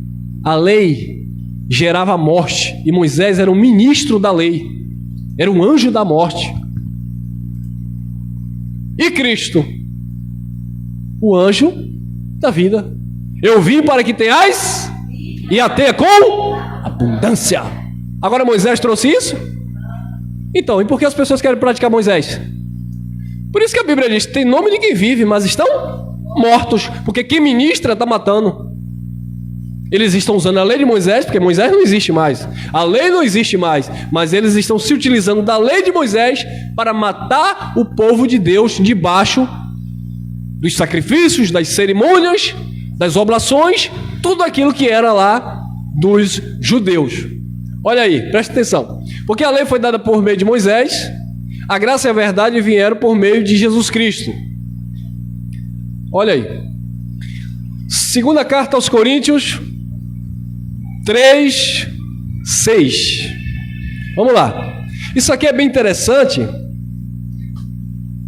gerava morte, e Moisés era um ministro da lei, era um anjo da morte. E Cristo, o anjo da vida. Eu vim para que tenhais e a tenha com abundância. Agora Moisés trouxe isso? Então, e por que as pessoas querem praticar Moisés? Por isso que a Bíblia diz, tem nome de quem vive, mas estão mortos, porque quem ministra está matando. Eles estão usando a lei de Moisés, porque Moisés não existe mais, a lei não existe mais, mas eles estão se utilizando da lei de Moisés para matar o povo de Deus debaixo dos sacrifícios, das cerimônias, das oblações, tudo aquilo que era lá dos judeus. Olha aí, presta atenção. Porque a lei foi dada por meio de Moisés, a graça e a verdade vieram por meio de Jesus Cristo. Olha aí. Segunda carta aos Coríntios 3:6. Vamos lá. Isso aqui é bem interessante,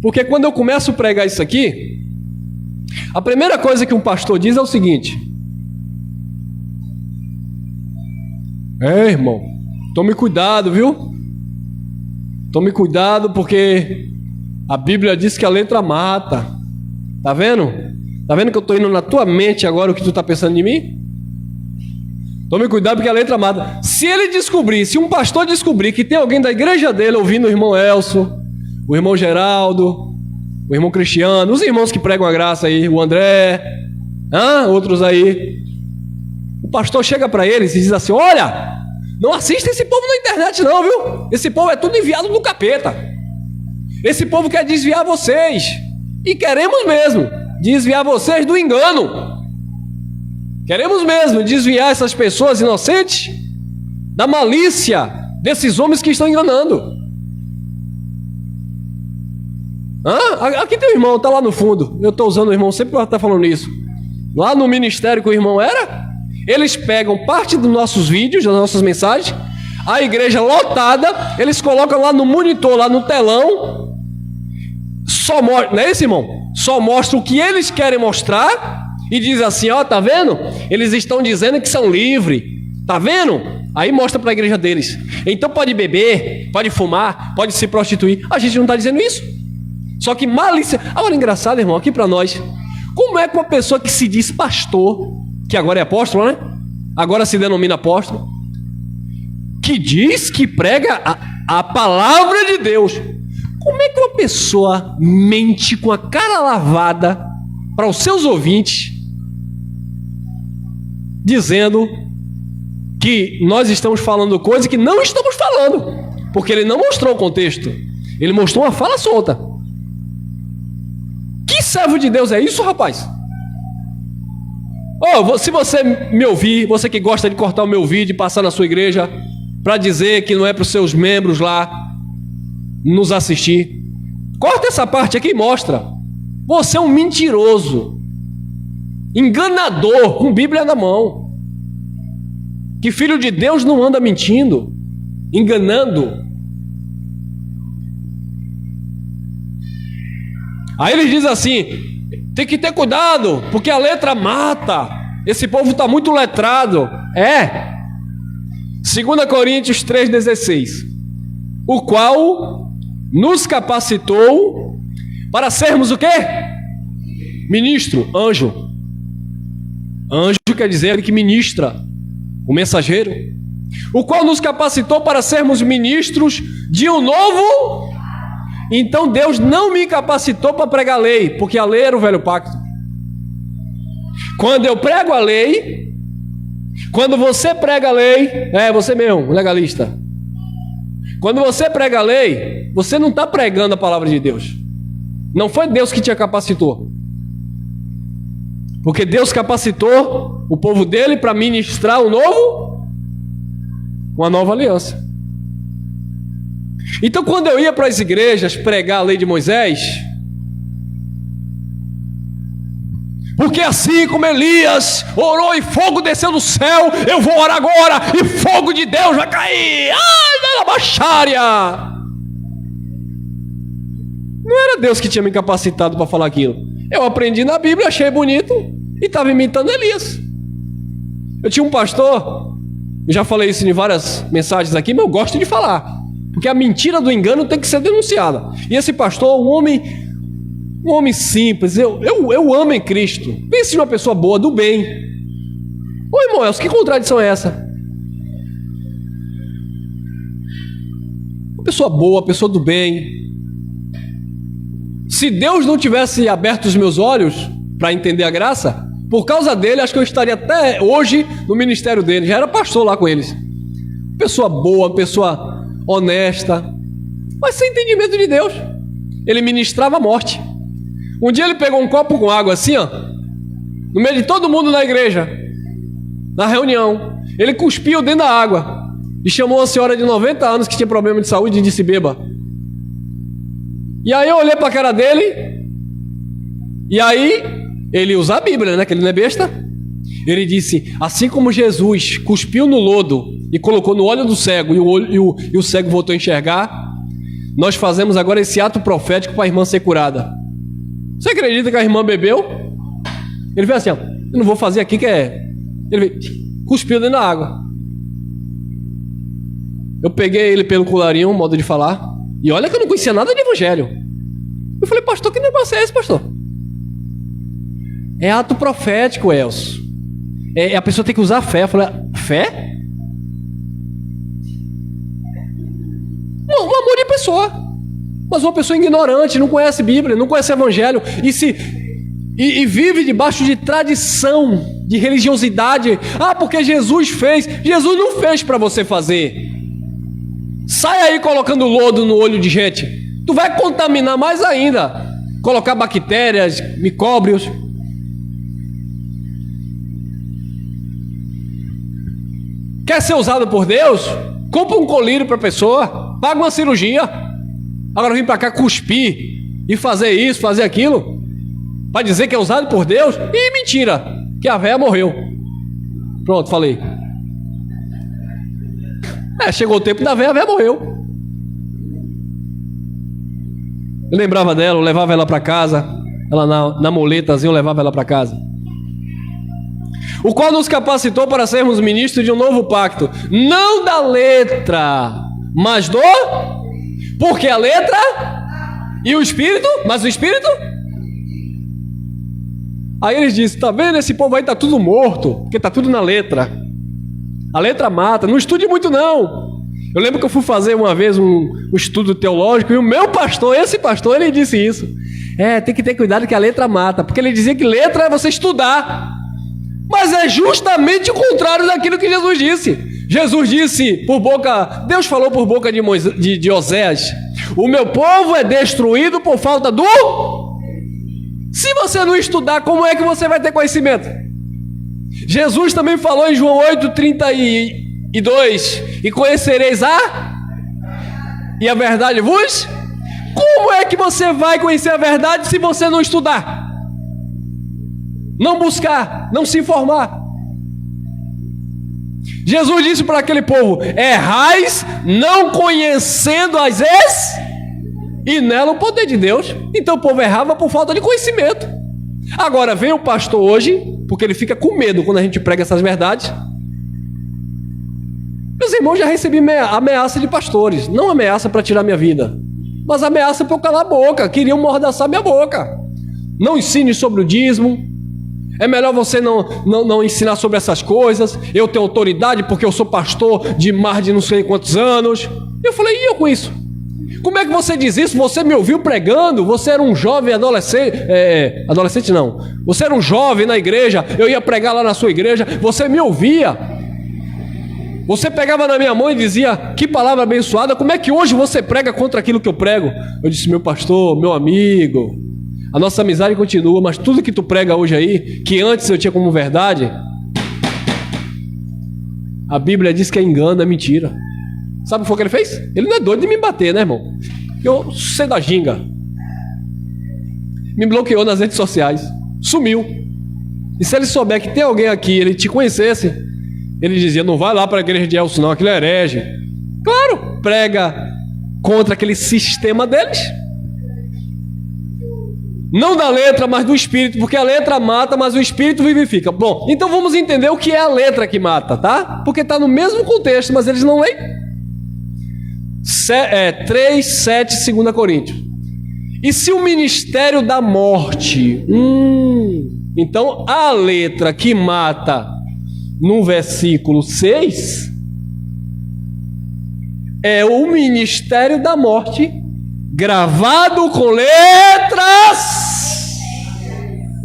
porque quando eu começo a pregar isso aqui, a primeira coisa que um pastor diz é o seguinte: irmão, tome cuidado, viu? Tome cuidado, porque a Bíblia diz que a letra mata. Tá vendo? Tá vendo que eu estou indo na tua mente agora o que tu está pensando de mim? Tome cuidado, porque a letra mata. Se ele descobrir, se um pastor descobrir que tem alguém da igreja dele ouvindo o irmão Elcio, o irmão Geraldo, o irmão Cristiano, os irmãos que pregam a graça aí, o André, outros aí, o pastor chega para eles e diz assim: olha, não assista esse povo na internet não, viu? Esse povo é tudo enviado do capeta. Esse povo quer desviar vocês, e queremos mesmo desviar vocês do engano. Queremos mesmo desviar essas pessoas inocentes da malícia desses homens que estão enganando. Aqui tem um irmão, está lá no fundo. Eu estou usando o irmão sempre para estar falando isso. Lá no ministério que o irmão era, eles pegam parte dos nossos vídeos, das nossas mensagens, a igreja lotada, eles colocam lá no monitor, lá no telão, não é esse, irmão? Só mostra o que eles querem mostrar e diz assim: ó, tá vendo? Eles estão dizendo que são livres, tá vendo? Aí mostra para a igreja deles. Então pode beber, pode fumar, pode se prostituir. A gente não está dizendo isso. Só que malícia. Agora, engraçado, irmão, aqui para nós, como é que uma pessoa que se diz pastor, que agora é apóstolo, né? Agora se denomina apóstolo, que diz que prega a palavra de Deus, como é que uma pessoa mente com a cara lavada para os seus ouvintes, dizendo que nós estamos falando coisa que não estamos falando, porque ele não mostrou o contexto, ele mostrou uma fala solta. Que servo de Deus é isso, rapaz? Se você me ouvir, você que gosta de cortar o meu vídeo e passar na sua igreja para dizer que não é para os seus membros lá nos assistir, corta essa parte aqui e mostra. Você é um mentiroso, enganador, com Bíblia na mão. Que filho de Deus não anda mentindo, enganando. Aí eles dizem assim: tem que ter cuidado, porque a letra mata. Esse povo está muito letrado. 2 Coríntios 3,16. O qual nos capacitou para sermos o quê? Ministro, anjo. Anjo quer dizer aquele que ministra, o mensageiro. O qual nos capacitou para sermos ministros de um novo. Então Deus não me capacitou para pregar a lei, porque a lei era o velho pacto. Quando eu prego a lei, quando você prega a lei, você mesmo, legalista. Quando você prega a lei, você não está pregando a palavra de Deus. Não foi Deus que te capacitou. Porque Deus capacitou o povo dele para ministrar uma nova aliança. Então, quando eu ia para as igrejas pregar a lei de Moisés, porque assim como Elias orou e fogo desceu do céu, eu vou orar agora e fogo de Deus vai cair. Ai, na baixária! Não era Deus que tinha me capacitado para falar aquilo. Eu aprendi na Bíblia, achei bonito e estava imitando Elias. Eu tinha um pastor, eu já falei isso em várias mensagens aqui, mas eu gosto de falar, porque a mentira do engano tem que ser denunciada. E esse pastor, um homem simples, eu amo em Cristo. Pense em uma pessoa boa, do bem. Ô irmão Elcio, que contradição é essa? Uma pessoa boa, pessoa do bem. Se Deus não tivesse aberto os meus olhos para entender a graça, por causa dele, acho que eu estaria até hoje no ministério dele. Já era pastor lá com eles. Pessoa boa, pessoa honesta, mas sem entendimento de Deus. Ele ministrava a morte. Um dia ele pegou um copo com água assim, no meio de todo mundo na igreja, na reunião. Ele cuspiu dentro da água e chamou uma senhora de 90 anos que tinha problema de saúde e disse: beba. E aí eu olhei para a cara dele, e aí ele usa a Bíblia, né, que ele não é besta. Ele disse: assim como Jesus cuspiu no lodo e colocou no olho do cego e o cego voltou a enxergar, nós fazemos agora esse ato profético para a irmã ser curada. Você acredita que a irmã bebeu? Ele fez assim: eu não vou fazer aqui que é... Ele cuspiu dentro da água. Eu peguei ele pelo colarinho, modo de falar, e olha que eu não conhecia nada de evangelho. Eu falei: pastor, que negócio é esse, pastor? É ato profético, Elcio. A pessoa tem que usar a fé. Eu falei: fé? Um amor de pessoa. Mas uma pessoa ignorante, não conhece Bíblia, não conhece Evangelho e vive debaixo de tradição, de religiosidade. Porque Jesus fez. Jesus não fez para você fazer. Sai aí colocando lodo no olho de gente. Tu vai contaminar mais ainda. Colocar bactérias, micróbios. Quer ser usado por Deus? Compra um colírio para a pessoa, paga uma cirurgia. Agora vem para cá cuspir e fazer isso, fazer aquilo, para dizer que é usado por Deus? E mentira, que a véia morreu. Pronto, falei. Chegou o tempo da véia, a véia morreu. Eu lembrava dela, eu levava ela para casa, ela na muletazinha, eu levava ela para casa. O qual nos capacitou para sermos ministros de um novo pacto, não da letra, mas do... Porque a letra e o Espírito, mas o Espírito... Aí eles dizem: tá vendo, esse povo aí tá tudo morto, porque tá tudo na letra. A letra mata, não estude muito não. Eu lembro que eu fui fazer uma vez um estudo teológico, e o meu pastor, esse pastor, ele disse isso. Tem que ter cuidado que a letra mata, porque ele dizia que letra é você estudar. Mas é justamente o contrário daquilo que Jesus disse. Jesus disse por boca, Deus falou por boca de Oséias: o meu povo é destruído por falta do... Se você não estudar, como é que você vai ter conhecimento? Jesus também falou em João 8:32: e conhecereis e a verdade vos... Como é que você vai conhecer a verdade se você não estudar? Não buscar, não se informar. Jesus disse para aquele povo: errais não conhecendo as e nela o poder de Deus. Então o povo errava por falta de conhecimento. Agora vem o pastor hoje, porque ele fica com medo quando a gente prega essas verdades. Meus irmãos, já recebi ameaça de pastores. Não ameaça para tirar minha vida, mas ameaça para eu calar a boca. Queriam mordaçar minha boca. Não ensine sobre o dízimo. É melhor você não ensinar sobre essas coisas. Eu tenho autoridade porque eu sou pastor de mais de não sei quantos anos. Eu falei, e eu com isso? Como é que você diz isso? Você me ouviu pregando? Você era um jovem adolescente. Adolescente não. Você era um jovem na igreja. Eu ia pregar lá na sua igreja. Você me ouvia. Você pegava na minha mão e dizia, que palavra abençoada. Como é que hoje você prega contra aquilo que eu prego? Eu disse, meu pastor, meu amigo, a nossa amizade continua, mas tudo que tu prega hoje aí, que antes eu tinha como verdade, a Bíblia diz que é engano, é mentira. Sabe o que foi que ele fez? Ele não é doido de me bater, né, irmão? Eu sei da ginga. Me bloqueou nas redes sociais. Sumiu. E se ele souber que tem alguém aqui, ele te conhecesse, ele dizia, não vai lá para a igreja de Elcio não, aquilo é herege. Claro, prega contra aquele sistema deles. Não da letra, mas do espírito, porque a letra mata, mas o espírito vivifica. Bom, então vamos entender o que é a letra que mata, tá? Porque está no mesmo contexto, mas eles não leem. 3, 7, 2 Coríntios. E se o ministério da morte, então a letra que mata no versículo 6 é o ministério da morte gravado com letras.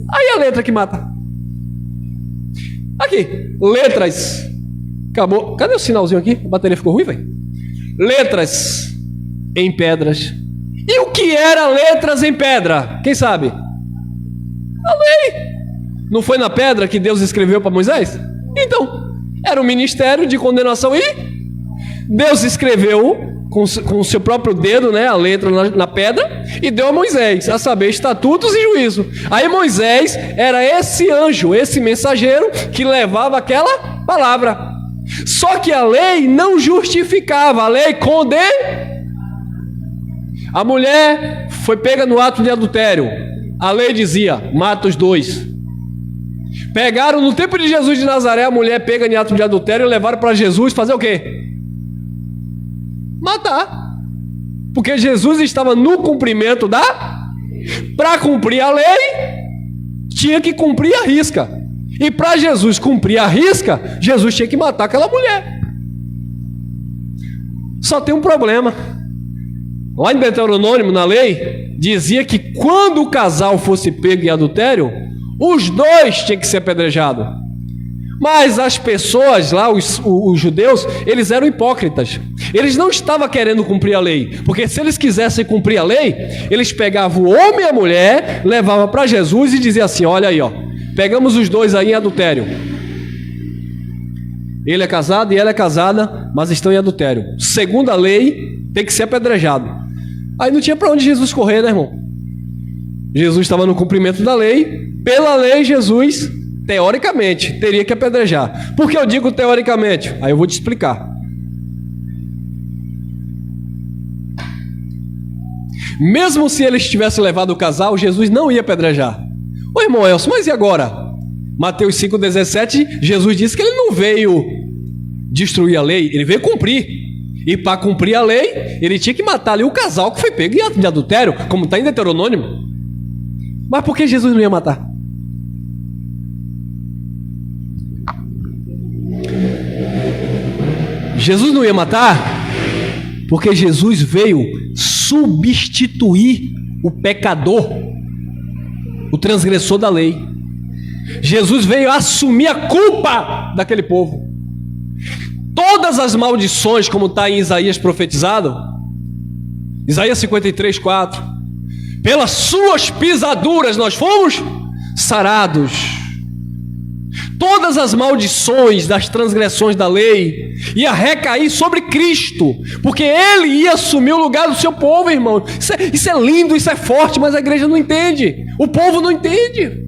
Aí a letra que mata. Aqui, letras. Acabou. Cadê o sinalzinho aqui? A bateria ficou ruim, velho. Letras em pedras. E o que era letras em pedra? Quem sabe? A lei. Não foi na pedra que Deus escreveu para Moisés? Então, era um ministério de condenação e Deus escreveu com o seu próprio dedo, né, a letra na pedra e deu a Moisés, a saber, estatutos e juízo. Aí Moisés era esse anjo, esse mensageiro que levava aquela palavra. Só que a lei não justificava, a lei condenava. A mulher foi pega no ato de adultério. A lei dizia, mata os dois. Pegaram no tempo de Jesus de Nazaré, a mulher pega em ato de adultério e levaram para Jesus fazer o quê? Matar. Porque Jesus estava no cumprimento para cumprir a lei, tinha que cumprir a risca. E para Jesus cumprir a risca, Jesus tinha que matar aquela mulher. Só tem um problema. Lá em Deuteronômio, na lei, dizia que quando o casal fosse pego em adultério, os dois tinham que ser apedrejados. Mas as pessoas lá, os judeus, eles eram hipócritas. Eles não estavam querendo cumprir a lei, porque se eles quisessem cumprir a lei, eles pegavam o homem e a mulher, levavam para Jesus e diziam assim, olha aí, ó, pegamos os dois aí em adultério. Ele é casado e ela é casada, mas estão em adultério. Segundo a lei, tem que ser apedrejado. Aí não tinha para onde Jesus correr, né, irmão? Jesus estava no cumprimento da lei. Pela lei, Jesus, teoricamente, teria que apedrejar. Por que eu digo teoricamente? Aí eu vou te explicar. Mesmo se eles tivessem levado o casal, Jesus não ia apedrejar. Ô irmão Elcio, mas e agora? Mateus 5,17, Jesus disse que ele não veio destruir a lei, ele veio cumprir. E para cumprir a lei, ele tinha que matar ali o casal que foi pego em ato de adultério, como está em Deuteronômio. Mas por que Jesus não ia matar? Jesus não ia matar porque Jesus veio substituir o pecador, o transgressor da lei. Jesus veio assumir a culpa daquele povo. Todas as maldições, como está em Isaías profetizado, Isaías 53, 4, pelas suas pisaduras nós fomos sarados. Todas as maldições das transgressões da lei ia recair sobre Cristo, porque Ele ia assumir o lugar do seu povo, irmão. Isso é lindo, isso é forte, mas a igreja não entende, o povo não entende.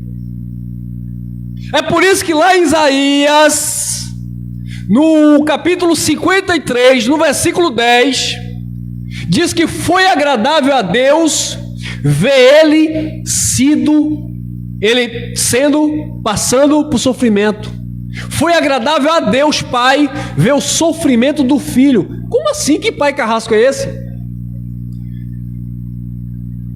É por isso que lá em Isaías, no capítulo 53, no versículo 10, Diz que foi agradável a Deus ver passando por sofrimento. Foi agradável a Deus, Pai, ver o sofrimento do filho. Como assim? Que pai carrasco é esse?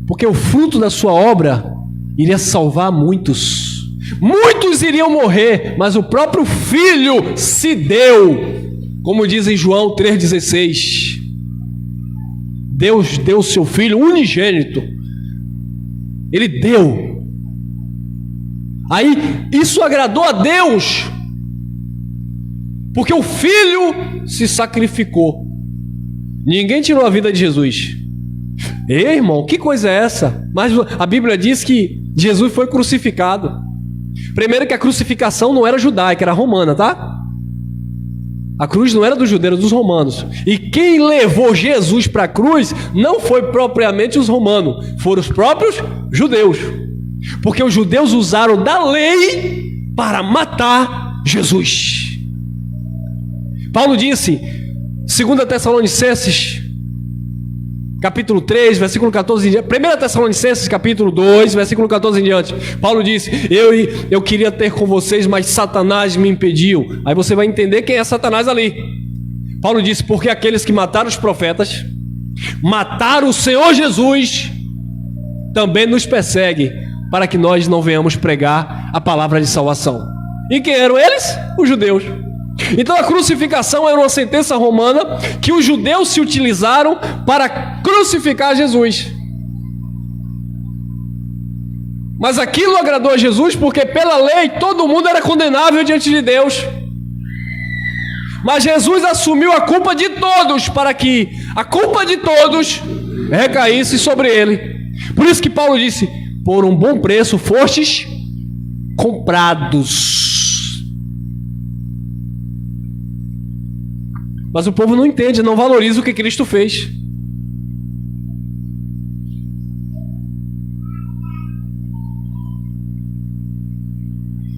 Porque o fruto da sua obra iria salvar muitos. Muitos iriam morrer, mas o próprio filho se deu. Como diz em João 3,16. Deus deu o seu filho unigênito. Ele deu. Aí isso agradou a Deus, porque o filho se sacrificou. Ninguém tirou a vida de Jesus. Ei, irmão, que coisa é essa? Mas a Bíblia diz que Jesus foi crucificado. Primeiro que a crucificação não era judaica, era romana, tá? A cruz não era dos judeus, era dos romanos. E quem levou Jesus para a cruz não foi propriamente os romanos, foram os próprios judeus. Porque os judeus usaram da lei para matar Jesus. Paulo disse, 2 Tessalonicenses, capítulo 3, versículo 14 em diante, 1 Tessalonicenses, capítulo 2, versículo 14 em diante, Paulo disse, eu queria ter com vocês, mas Satanás me impediu. Aí você vai entender quem é Satanás ali. Paulo disse, porque aqueles que mataram os profetas, mataram o Senhor Jesus, também nos perseguem, para que nós não venhamos pregar a palavra de salvação. E quem eram eles? Os judeus. Então a crucificação era uma sentença romana que os judeus se utilizaram para crucificar Jesus. Mas aquilo agradou a Jesus porque pela lei todo mundo era condenável diante de Deus. Mas Jesus assumiu a culpa de todos para que a culpa de todos recaísse sobre ele. Por isso que Paulo disse, por um bom preço fostes comprados. Mas o povo não entende, não valoriza o que Cristo fez.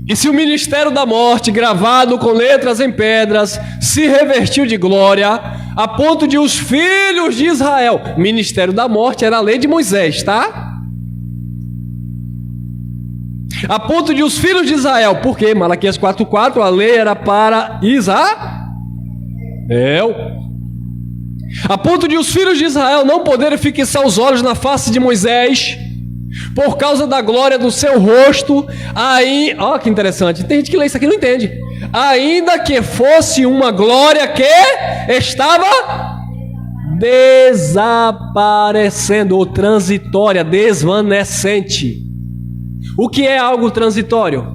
E se o ministério da morte, gravado com letras em pedras, se revestiu de glória, a ponto de os filhos de Israel... Ministério da morte era a lei de Moisés, tá? A ponto de os filhos de Israel... Por quê? Malaquias 4,4, a lei era para Israel. A ponto de os filhos de Israel não poderem fixar os olhos na face de Moisés, por causa da glória do seu rosto. Aí, ó, que interessante, tem gente que lê isso aqui e não entende. Ainda que fosse uma glória que estava desaparecendo, ou transitória, desvanecente. O que é algo transitório?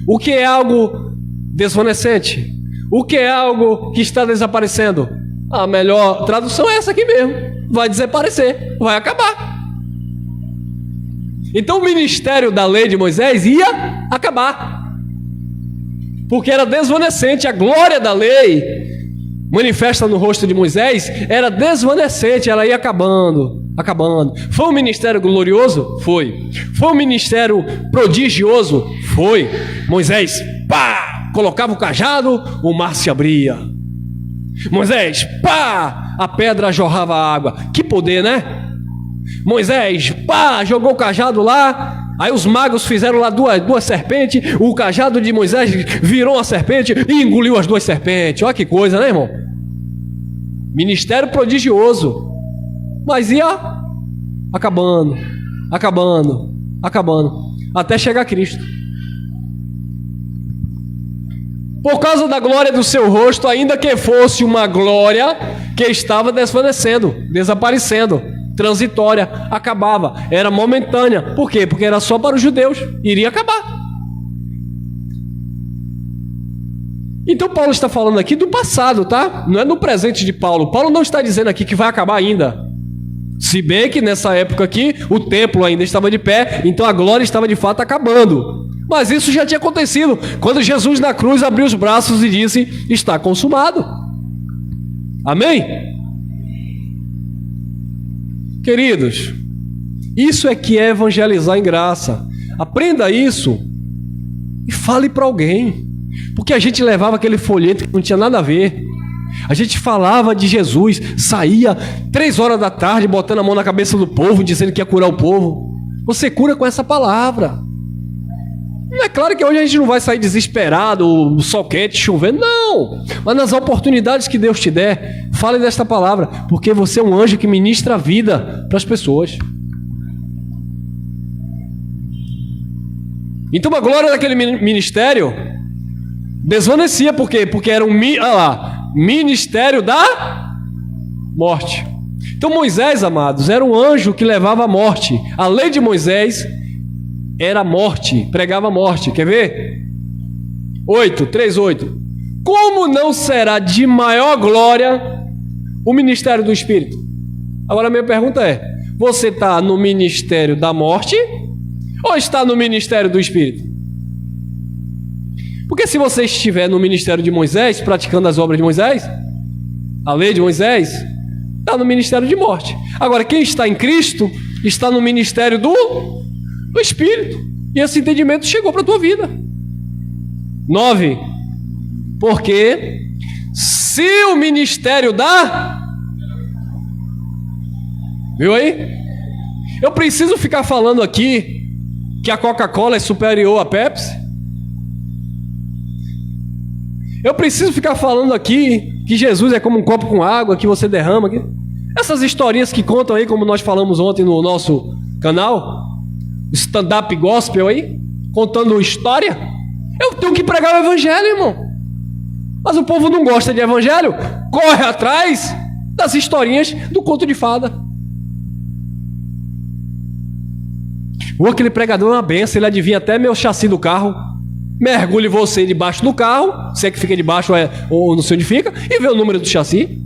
O que é algo desvanecente? O que é algo que está desaparecendo? A melhor tradução é essa aqui mesmo. Vai desaparecer, vai acabar. Então o ministério da lei de Moisés ia acabar, porque era desvanecente. A glória da lei manifesta no rosto de Moisés era desvanecente, ela ia acabando. Foi um ministério glorioso? Foi. Foi um ministério prodigioso? Foi. Moisés, pá! Colocava o cajado, o mar se abria. Moisés, pá! A pedra jorrava água. Que poder, né? Moisés, pá! Jogou o cajado lá. Aí os magos fizeram lá duas serpentes. O cajado de Moisés virou uma serpente e engoliu as duas serpentes. Olha que coisa, né, irmão? Ministério prodigioso. Mas ia acabando. Até chegar Cristo. Por causa da glória do seu rosto, ainda que fosse uma glória que estava desvanecendo, desaparecendo, transitória, acabava, era momentânea. Por quê? Porque era só para os judeus, iria acabar. Então Paulo está falando aqui do passado, tá? Não é do presente de Paulo. Paulo não está dizendo aqui que vai acabar ainda. Se bem que nessa época aqui, o templo ainda estava de pé, então a glória estava de fato acabando. Mas isso já tinha acontecido, quando Jesus na cruz abriu os braços e disse, está consumado. Amém? Queridos, isso é que é evangelizar em graça. Aprenda isso e fale para alguém. Porque a gente levava aquele folheto que não tinha nada a ver. A gente falava de Jesus, saía 3 horas da tarde botando a mão na cabeça do povo, dizendo que ia curar o povo. Você cura com essa palavra. É claro que hoje a gente não vai sair desesperado, o sol quente, chovendo, não. Mas nas oportunidades que Deus te der, fale desta palavra, porque você é um anjo que ministra a vida para as pessoas. Então a glória daquele ministério desvanecia, por quê? Porque era um ministério da morte. Então Moisés, amados, era um anjo que levava a morte. A lei de Moisés era a morte, pregava a morte. Quer ver? 3:8. Como não será de maior glória o ministério do Espírito? Agora a minha pergunta é: você está no ministério da morte ou está no ministério do Espírito? Porque se você estiver no ministério de Moisés, praticando as obras de Moisés, a lei de Moisés, está no ministério de morte. Agora, quem está em Cristo está no ministério do Espírito. E esse entendimento chegou para a tua vida. 9. Porque se o ministério dá... Viu aí? Eu preciso ficar falando aqui que a Coca-Cola é superior à Pepsi? Eu preciso ficar falando aqui que Jesus é como um copo com água que você derrama aqui? Essas historinhas que contam aí, como nós falamos ontem no nosso canal, stand-up gospel aí, contando história. Eu tenho que pregar o evangelho, irmão. Mas o povo não gosta de evangelho, corre atrás das historinhas do conto de fada. Aquele pregador é uma benção, ele adivinha até meu chassi do carro. Mergulhe você debaixo do carro, você que fica debaixo ou não sei onde fica, e vê o número do chassi.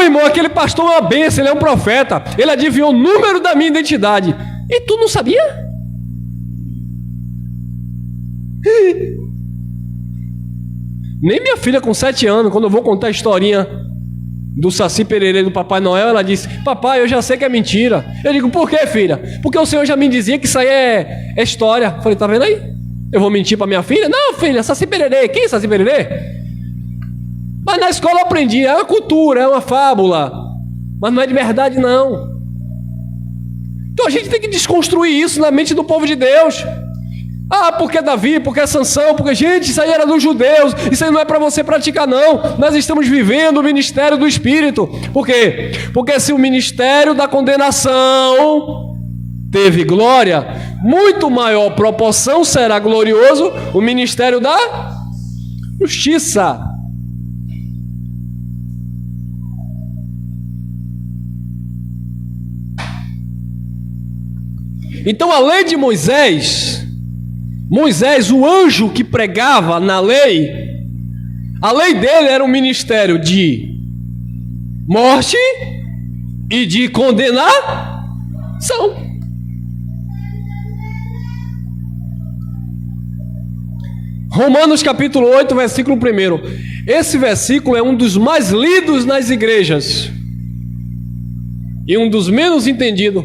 Irmão, aquele pastor é uma benção, ele é um profeta. Ele adivinhou o número da minha identidade. E tu não sabia? Nem minha filha com 7 anos, quando eu vou contar a historinha do Saci Pererê do Papai Noel, ela disse: papai, eu já sei que é mentira. Eu digo: por quê, filha? Porque o Senhor já me dizia que isso aí é história. Eu falei: tá vendo aí? Eu vou mentir para minha filha? Não, filha, Saci Pererê. Quem é Saci Pererê? Mas na escola eu aprendi, é uma cultura, é uma fábula, mas não é de verdade, não. Então a gente tem que desconstruir isso na mente do povo de Deus. Porque Davi, porque Sansão, porque gente, isso aí era dos judeus, isso aí não é para você praticar, não. Nós estamos vivendo o ministério do Espírito. Por quê? Porque se o ministério da condenação teve glória, muito maior proporção será glorioso o ministério da justiça. Então a lei de Moisés, o anjo que pregava na lei, a lei dele era um ministério de morte e de condenação. Romanos capítulo 8, versículo 1. Esse versículo é um dos mais lidos nas igrejas e um dos menos entendidos.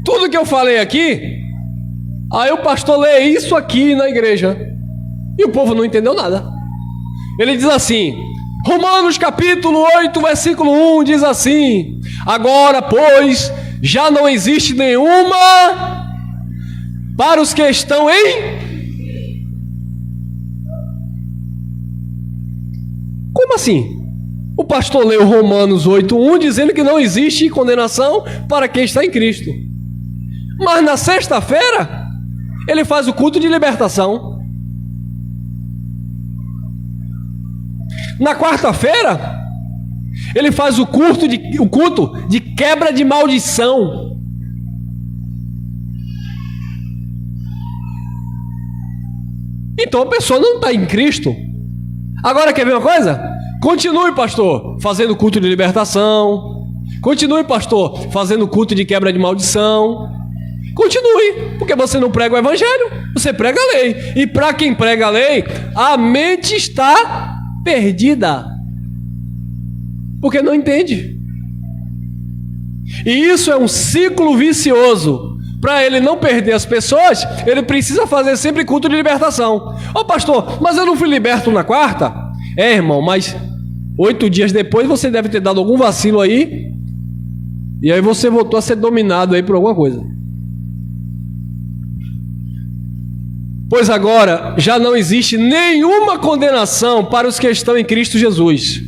Tudo que eu falei aqui, aí o pastor lê isso aqui na igreja e o povo não entendeu nada. Ele diz assim, Romanos capítulo 8, versículo 1 diz assim: agora, pois, já não existe nenhuma para os que estão em... Como assim? O pastor leu Romanos 8:1 dizendo que não existe condenação para quem está em Cristo. Mas na sexta-feira ele faz o culto de libertação. Na quarta-feira ele faz o culto de quebra de maldição. Então a pessoa não está em Cristo. Agora quer ver uma coisa? Continue, pastor, fazendo culto de libertação. Continue, pastor, fazendo culto de quebra de maldição. Continue, porque você não prega o evangelho, você prega a lei. E para quem prega a lei, a mente está perdida, porque não entende. E isso é um ciclo vicioso. Para ele não perder as pessoas, ele precisa fazer sempre culto de libertação. Pastor, mas eu não fui liberto na quarta? Irmão, mas 8 dias depois você deve ter dado algum vacilo aí, e aí você voltou a ser dominado aí por alguma coisa. Pois agora já não existe nenhuma condenação para os que estão em Cristo Jesus.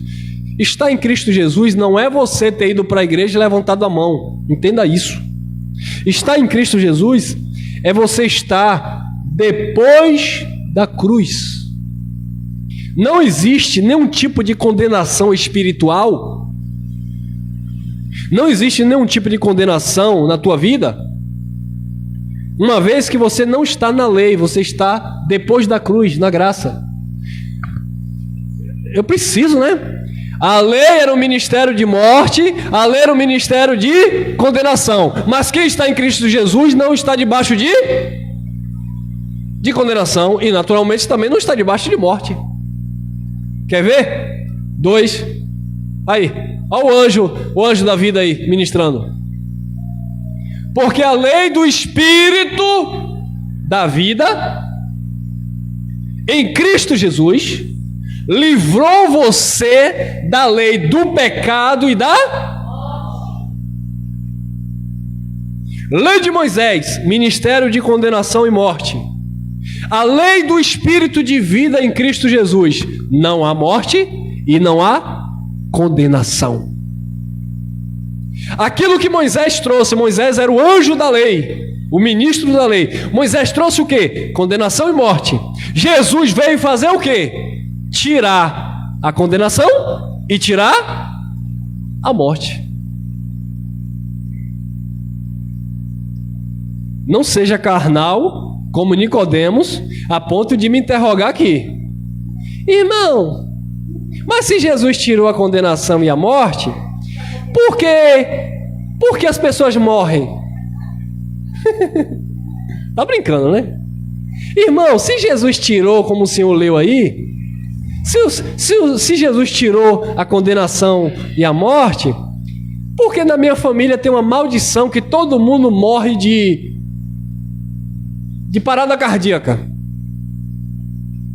Estar em Cristo Jesus não é você ter ido para a igreja e levantado a mão. Entenda isso. Estar em Cristo Jesus é você estar depois da cruz. Não existe nenhum tipo de condenação espiritual. Não existe nenhum tipo de condenação na tua vida, uma vez que você não está na lei, você está depois da cruz, na graça. Eu preciso, né? A lei era um ministério de morte, a lei era um ministério de condenação. Mas quem está em Cristo Jesus não está debaixo de condenação e naturalmente também não está debaixo de morte. Quer ver? 2. Aí, olha o anjo da vida aí ministrando. Porque a lei do Espírito da vida em Cristo Jesus livrou você da lei do pecado e da lei de Moisés, ministério de condenação e morte. A lei do Espírito de vida em Cristo Jesus, não há morte e não há condenação. Aquilo que Moisés trouxe, Moisés era o anjo da lei, o ministro da lei. Moisés trouxe o quê? Condenação e morte. Jesus veio fazer o quê? Tirar a condenação e tirar a morte. Não seja carnal, como Nicodemos, a ponto de me interrogar aqui. Irmão, mas se Jesus tirou a condenação e a morte, por que as pessoas morrem? Tá brincando, né? Irmão, se Jesus tirou, como o senhor leu aí, se Jesus tirou a condenação e a morte, por que na minha família tem uma maldição que todo mundo morre de parada cardíaca?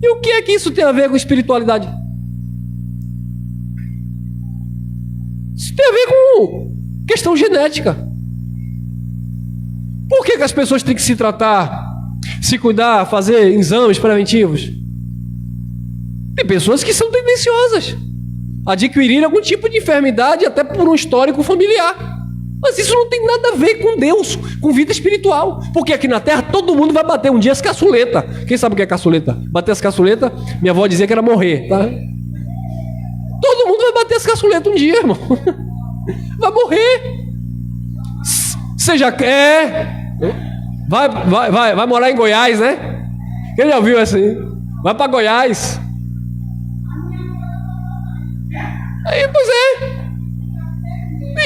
E o que é que isso tem a ver com espiritualidade? Isso tem a ver com questão genética. Por que as pessoas têm que se tratar, se cuidar, fazer exames preventivos? Tem pessoas que são tendenciosas a adquirir algum tipo de enfermidade, até por um histórico familiar. Mas isso não tem nada a ver com Deus, com vida espiritual. Porque aqui na terra todo mundo vai bater um dia as caçuletas. Quem sabe o que é caçuleta? Bater as caçuletas, minha avó dizia que era morrer, tá? Todo mundo vai bater as caçuletas um dia, irmão. Vai morrer. Você já quer? Vai morar em Goiás, né? Quem já ouviu assim? Vai para Goiás. Aí, pois é.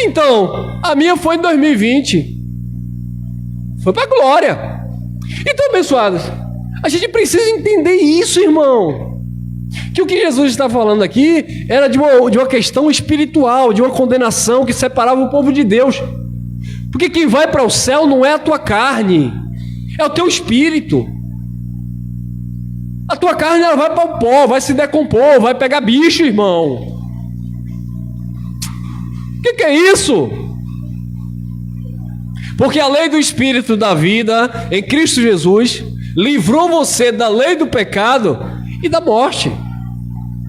Então, a minha foi em 2020. Foi para a glória. Então, abençoados, a gente precisa entender isso, irmão. Que o que Jesus está falando aqui era de uma questão espiritual, de uma condenação que separava o povo de Deus. Porque quem vai para o céu não é a tua carne, é o teu espírito. A tua carne ela vai para o pó, vai se decompor, vai pegar bicho, irmão. O que é isso? Porque a lei do Espírito da vida em Cristo Jesus livrou você da lei do pecado e da morte.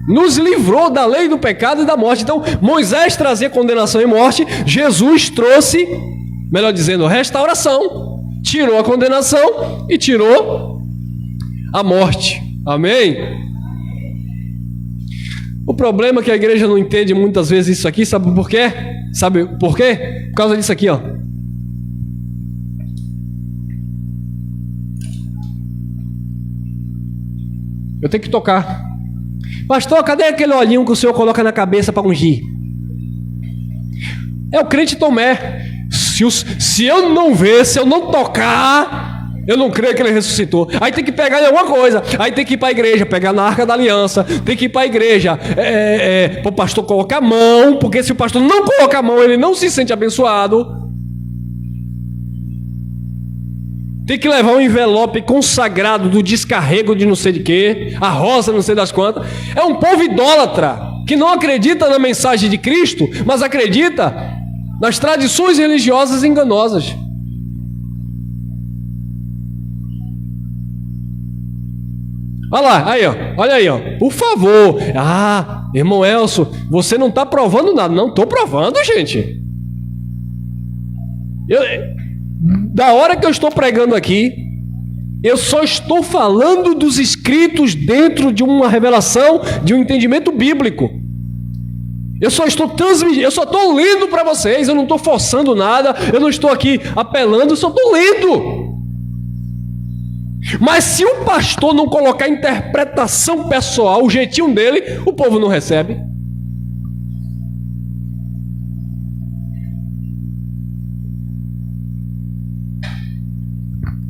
Nos livrou da lei do pecado e da morte. Então Moisés trazia condenação e morte, Jesus trouxe, melhor dizendo, restauração. Tirou a condenação e tirou a morte. Amém? O problema é que a igreja não entende muitas vezes isso aqui, sabe por quê? Sabe por quê? Por causa disso aqui, ó. Eu tenho que tocar. Pastor, cadê aquele olhinho que o senhor coloca na cabeça para ungir? É o crente Tomé. Se eu não ver, se eu não tocar, eu não creio que ele ressuscitou. Aí tem que pegar em alguma coisa. Aí tem que ir para a igreja, pegar na Arca da Aliança. Tem que ir para a igreja, para o pastor colocar a mão. Porque se o pastor não colocar a mão, ele não se sente abençoado. tem que levar um envelope consagrado do descarrego de não sei de quê, a rosa não sei das quantas. É um povo idólatra, que não acredita na mensagem de Cristo, mas acredita nas tradições religiosas enganosas. Olha lá, aí, ó, olha aí, ó. Por favor. Ah, irmão Elcio, você não está provando nada. Não estou provando, gente. Da hora que eu estou pregando aqui, eu só estou falando dos escritos dentro de uma revelação, de um entendimento bíblico. Eu só estou transmitindo, eu só estou lendo para vocês, eu não estou forçando nada, eu não estou aqui apelando, eu só estou lendo. Mas se o pastor não colocar interpretação pessoal, o jeitinho dele, o povo não recebe.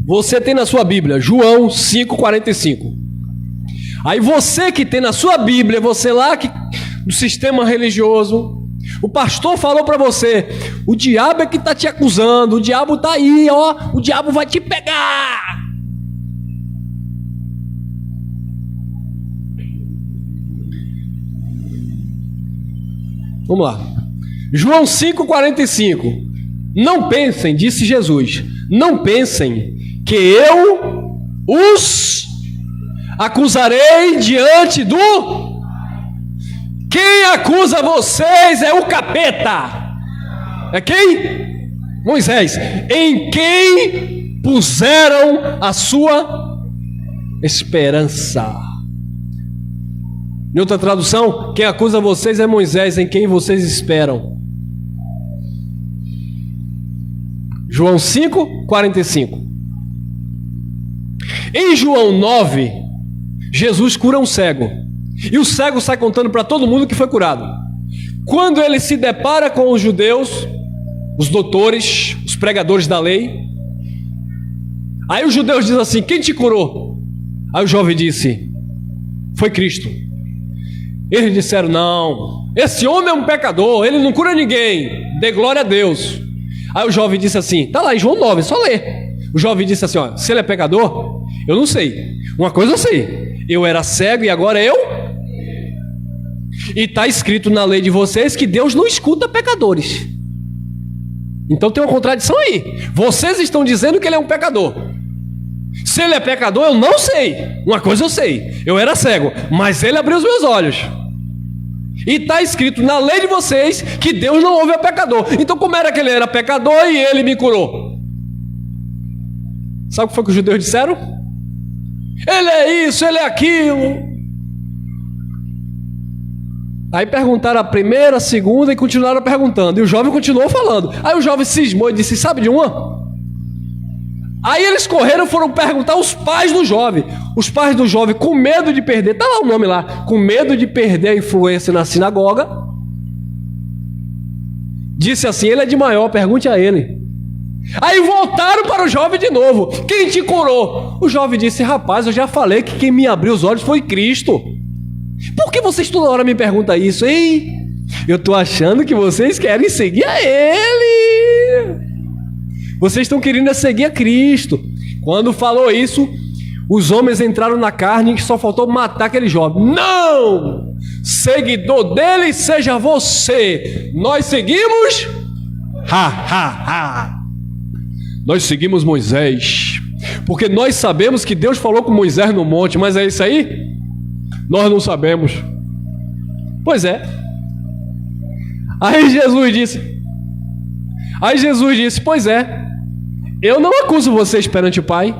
Você tem na sua Bíblia João 5,45. Aí você que tem na sua Bíblia, você lá que do sistema religioso, o pastor falou para você: o diabo é que está te acusando, o diabo está aí, ó, o diabo vai te pegar. Vamos lá. João 5,45. Não pensem, disse Jesus, não pensem que eu os acusarei diante do... Quem acusa vocês é o capeta. É quem? Moisés. Em quem puseram a sua esperança. Em outra tradução, quem acusa vocês é Moisés, em quem vocês esperam. João 5,45. Em João 9, Jesus cura um cego. E o cego sai contando para todo mundo que foi curado. Quando ele se depara com os judeus, os doutores, os pregadores da lei, aí os judeus dizem assim: quem te curou? Aí o jovem disse: foi Cristo. Eles disseram: não, esse homem é um pecador, ele não cura ninguém, dê glória a Deus. Aí o jovem disse assim, tá lá em João 9, só lê. O jovem disse assim, ó, se ele é pecador, eu não sei. Uma coisa eu sei, eu era cego e agora eu... E está escrito na lei de vocês que Deus não escuta pecadores. Então tem uma contradição aí. Vocês estão dizendo que ele é um pecador. Se ele é pecador, eu não sei. Uma coisa eu sei, eu era cego, mas ele abriu os meus olhos. E está escrito na lei de vocês que Deus não ouve a pecador. Então como era que ele era pecador e ele me curou? Sabe o que foi que os judeus disseram? Ele é isso, ele é aquilo. Aí perguntaram a primeira, a segunda e continuaram perguntando. E o jovem continuou falando. Aí o jovem cismou e disse, sabe de uma? Aí eles correram e foram perguntar aos pais do jovem. Os pais do jovem, com medo de perder, está lá o nome lá, com medo de perder a influência na sinagoga, disse assim, ele é de maior, pergunte a ele. Aí voltaram para o jovem de novo, quem te curou? O jovem disse, rapaz, eu já falei que quem me abriu os olhos foi Cristo. Por que vocês toda hora me perguntam isso? Ei, eu estou achando que vocês querem seguir a Ele. Vocês estão querendo seguir a Cristo. Quando falou isso, os homens entraram na carne e só faltou matar aquele jovem. Não! Seguidor dele seja você. Nós seguimos... Nós seguimos Moisés. Porque nós sabemos que Deus falou com Moisés no monte. Mas é isso aí? Nós não sabemos. Pois é. Aí Jesus disse, pois é, eu não acuso vocês perante o Pai.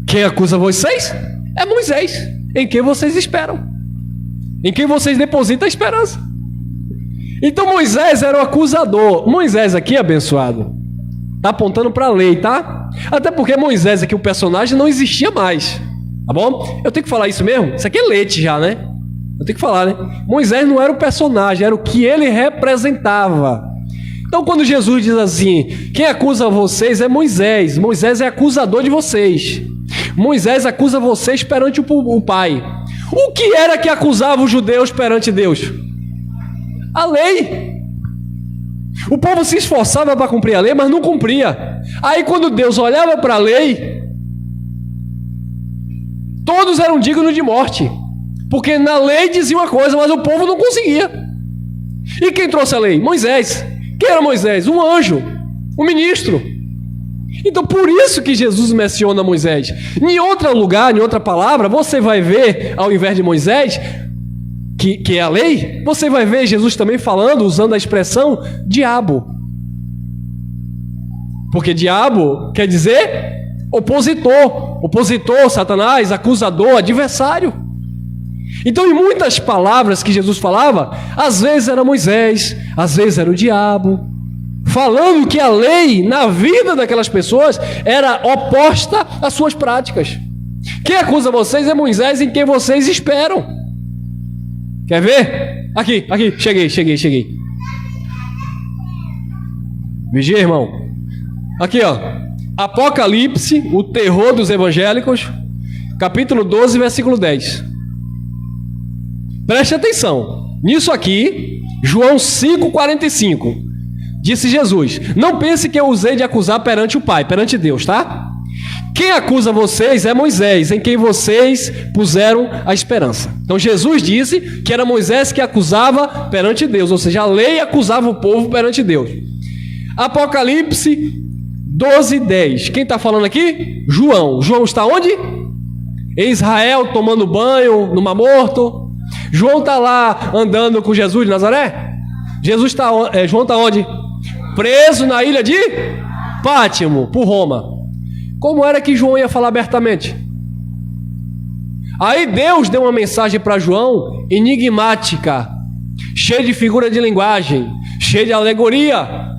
Quem acusa vocês é Moisés, em quem vocês esperam, em quem vocês depositam a esperança. Então Moisés era o acusador. Moisés aqui, abençoado, está apontando para a lei, tá? Até porque Moisés aqui, o personagem, não existia mais. Tá bom? Eu tenho que falar isso mesmo? Isso aqui é leite já, né? Eu tenho que falar, né? Moisés não era o personagem, era o que ele representava. Então quando Jesus diz assim, quem acusa vocês é Moisés. Moisés é acusador de vocês. Moisés acusa vocês perante o Pai. O que era que acusava os judeus perante Deus? A lei. O povo se esforçava para cumprir a lei, mas não cumpria. Aí quando Deus olhava para a lei, Todos eram dignos de morte, porque na lei dizia uma coisa, mas o povo não conseguia. E quem trouxe a lei? Moisés. Quem era Moisés? Um anjo, um ministro. Então por isso que Jesus menciona Moisés. Em outro lugar, em outra palavra, você vai ver, ao invés de Moisés, que é a lei, você vai ver Jesus também falando, usando a expressão diabo. Porque diabo quer dizer opositor. Opositor, Satanás, acusador, adversário. Então, em muitas palavras que Jesus falava, às vezes era Moisés, às vezes era o diabo, falando que a lei na vida daquelas pessoas era oposta às suas práticas. Quem acusa vocês é Moisés, em quem vocês esperam. Quer ver? Aqui, cheguei. Vigia, irmão. Aqui, ó. Apocalipse, o terror dos evangélicos, capítulo 12, versículo 10. Preste atenção. Nisso aqui, João 5,45. Disse Jesus: não pense que eu usei de acusar perante o Pai, perante Deus, tá? Quem acusa vocês é Moisés, em quem vocês puseram a esperança. Então Jesus disse que era Moisés que acusava perante Deus, ou seja, a lei acusava o povo perante Deus. Apocalipse 12:10. Quem está falando aqui? João. João está onde? Em Israel, tomando banho no Mar Morto. João está lá andando com Jesus de Nazaré. João está onde? Preso na ilha de Pátimo, por Roma. Como era que João ia falar abertamente? Aí Deus deu uma mensagem para João enigmática, cheia de figura de linguagem, cheia de alegoria.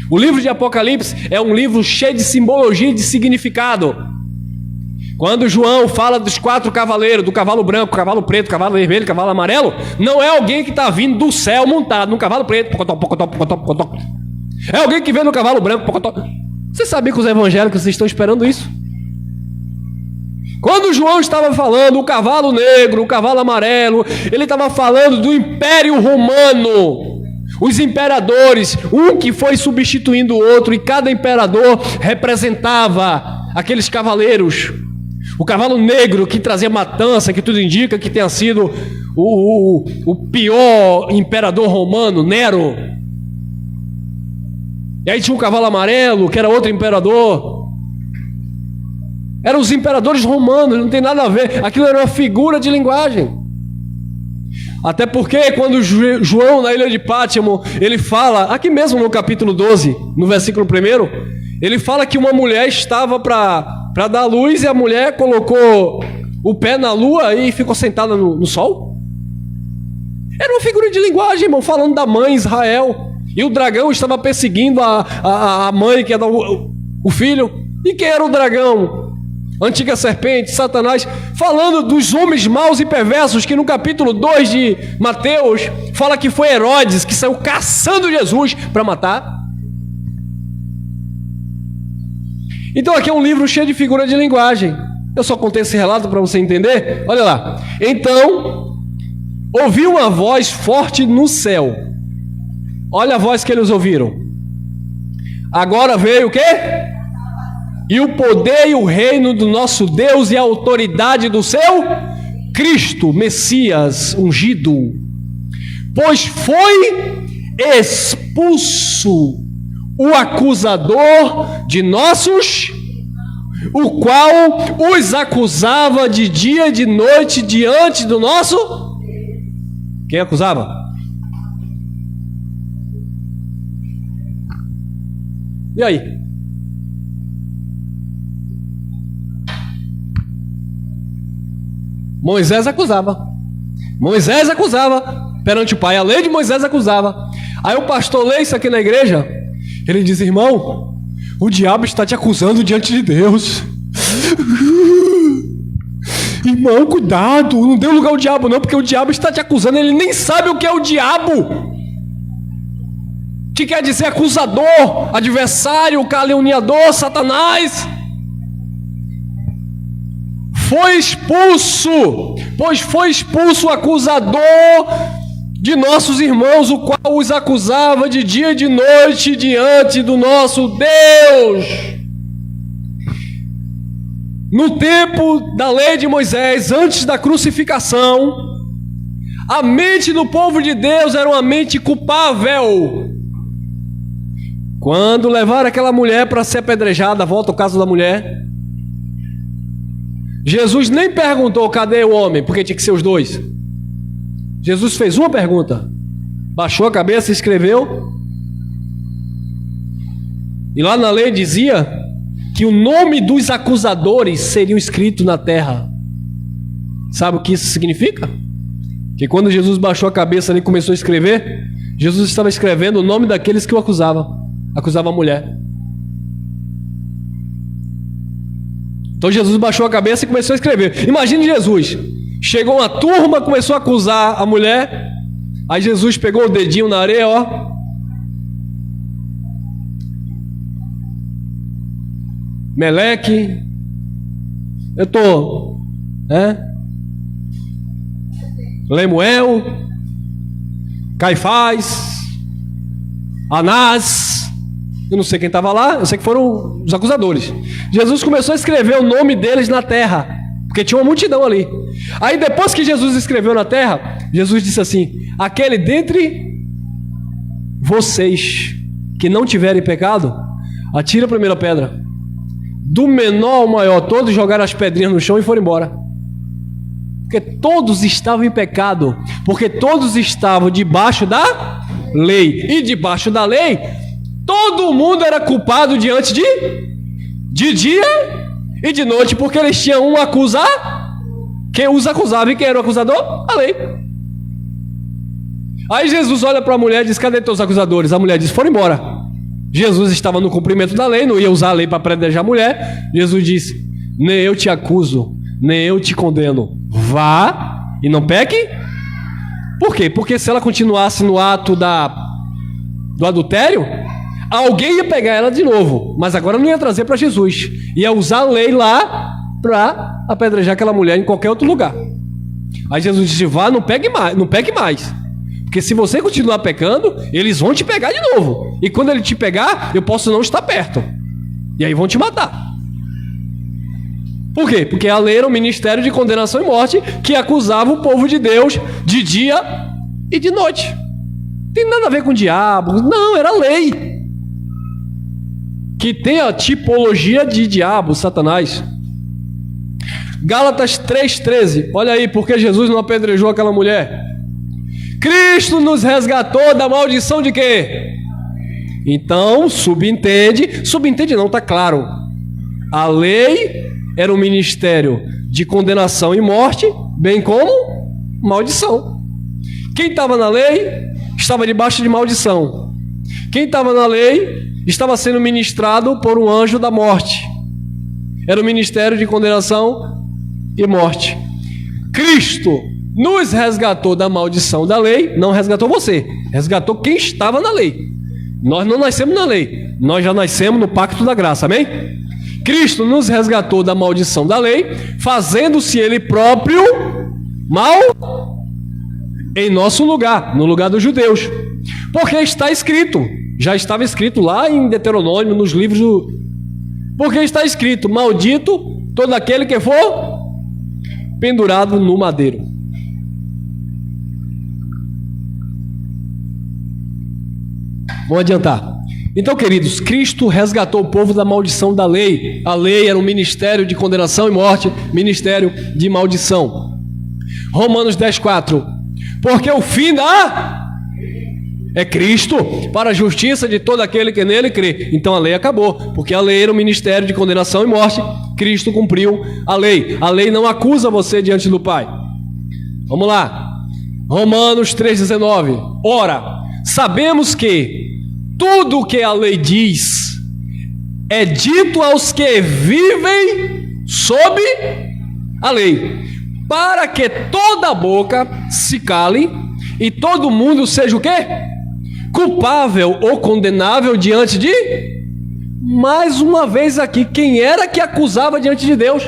O livro de Apocalipse é um livro cheio de simbologia e de significado. Quando João fala dos 4 cavaleiros, do cavalo branco, cavalo preto, cavalo vermelho, cavalo amarelo, não é alguém que está vindo do céu montado num cavalo preto. É alguém que vem no cavalo branco. Você sabia que os evangélicos estão esperando isso? Quando João estava falando o cavalo negro, o cavalo amarelo, ele estava falando do Império Romano. Os imperadores, um que foi substituindo o outro, e cada imperador representava aqueles cavaleiros. O cavalo negro que trazia matança, que tudo indica que tenha sido o pior imperador romano, Nero. E aí tinha um cavalo amarelo, que era outro imperador. Eram os imperadores romanos, não tem nada a ver. Aquilo era uma figura de linguagem. Até porque quando João, na ilha de Pátimo, ele fala, aqui mesmo no capítulo 12, no versículo 1, ele fala que uma mulher estava para dar luz e a mulher colocou o pé na lua e ficou sentada no sol. Era uma figura de linguagem, irmão, falando da mãe Israel. E o dragão estava perseguindo a mãe, que era o filho. E quem era o dragão? Antiga serpente, Satanás, falando dos homens maus e perversos, que no capítulo 2 de Mateus, fala que foi Herodes que saiu caçando Jesus para matar. Então aqui é um livro cheio de figura de linguagem. Eu só contei esse relato para você entender. Olha lá. Então, ouvi uma voz forte no céu. Olha a voz que eles ouviram. Agora veio o quê? E o poder e o reino do nosso Deus e a autoridade do seu Cristo, Messias, ungido. Pois foi expulso o acusador de nossos, o qual os acusava de dia e de noite diante do nosso... Quem acusava? E aí? Moisés acusava perante o Pai, a lei de Moisés acusava. Aí o pastor lê isso aqui na igreja, ele diz: irmão, o diabo está te acusando diante de Deus. Irmão, cuidado, não dê lugar ao diabo não, porque o diabo está te acusando, ele nem sabe o que é o diabo. Que quer dizer acusador, adversário, caluniador, Satanás. Foi expulso, pois foi expulso o acusador de nossos irmãos, o qual os acusava de dia e de noite diante do nosso Deus. No tempo da lei de Moisés, antes da crucificação, a mente do povo de Deus era uma mente culpável. Quando levaram aquela mulher para ser apedrejada, volta ao caso da mulher, Jesus nem perguntou cadê o homem, porque tinha que ser os dois. Jesus fez uma pergunta, baixou a cabeça e escreveu. E lá na lei dizia que o nome dos acusadores seriam escritos na terra. Sabe o que isso significa? Que quando Jesus baixou a cabeça e começou a escrever, Jesus estava escrevendo o nome daqueles que o acusavam. Acusava a mulher. Então Jesus baixou a cabeça e começou a escrever. Imagine Jesus. Chegou uma turma, começou a acusar a mulher. Aí Jesus pegou o dedinho na areia, ó. Meleque. Eu tô, Lemuel, Caifás, Anás. Eu não sei quem estava lá, eu sei que foram os acusadores. Jesus começou a escrever o nome deles na terra, porque tinha uma multidão ali. Aí depois que Jesus escreveu na terra, Jesus disse assim: aquele dentre vocês que não tiverem pecado, atira a primeira pedra. Do menor ao maior, todos jogaram as pedrinhas no chão e foram embora. Porque todos estavam em pecado, porque todos estavam debaixo da lei. E debaixo da lei, todo mundo era culpado diante de dia e de noite, porque eles tinham um acusar. Quem os acusava e quem era o acusador? A lei. Aí Jesus olha para a mulher e diz: cadê teus acusadores? A mulher diz: foram embora. Jesus estava no cumprimento da lei, não ia usar a lei para apedrejar a mulher. Jesus disse: nem eu te acuso, nem eu te condeno. Vá e não peque. Por quê? Porque se ela continuasse no ato do adultério, alguém ia pegar ela de novo, mas agora não ia trazer para Jesus, ia usar a lei lá para apedrejar aquela mulher em qualquer outro lugar. Aí Jesus disse: vá, não peque mais, porque se você continuar pecando, eles vão te pegar de novo, e quando ele te pegar, eu posso não estar perto, e aí vão te matar. Por quê? Porque a lei era um ministério de condenação e morte que acusava o povo de Deus de dia e de noite. Não tem nada a ver com o diabo, não, era lei que tem a tipologia de diabo, Satanás. Gálatas 3,13, olha aí, porque Jesus não apedrejou aquela mulher. Cristo nos resgatou da maldição de quê? Então, subentende não, está claro. A lei era um ministério de condenação e morte, bem como maldição. Quem estava na lei estava debaixo de maldição. Quem estava na lei estava sendo ministrado por um anjo da morte. Era um ministério de condenação e morte. Cristo nos resgatou da maldição da lei, não resgatou você, resgatou quem estava na lei. Nós não nascemos na lei, nós já nascemos no pacto da graça, amém? Cristo nos resgatou da maldição da lei, fazendo-se Ele próprio mal em nosso lugar, no lugar dos judeus. Porque está escrito, já estava escrito lá em Deuteronômio, nos livros porque está escrito: maldito todo aquele que for pendurado no madeiro. Vamos adiantar. Então, queridos, Cristo resgatou o povo da maldição da lei. A lei era um ministério de condenação e morte, ministério de maldição. Romanos 10,4. Porque o fim é Cristo, para a justiça de todo aquele que nele crê. Então a lei acabou, porque a lei era um ministério de condenação e morte. Cristo cumpriu a lei. A lei não acusa você diante do Pai. Vamos lá. Romanos 3,19. Ora, sabemos que tudo o que a lei diz é dito aos que vivem sob a lei, para que toda boca se cale e todo mundo seja o quê? Culpável ou condenável diante de... Mais uma vez aqui, quem era que acusava diante de Deus?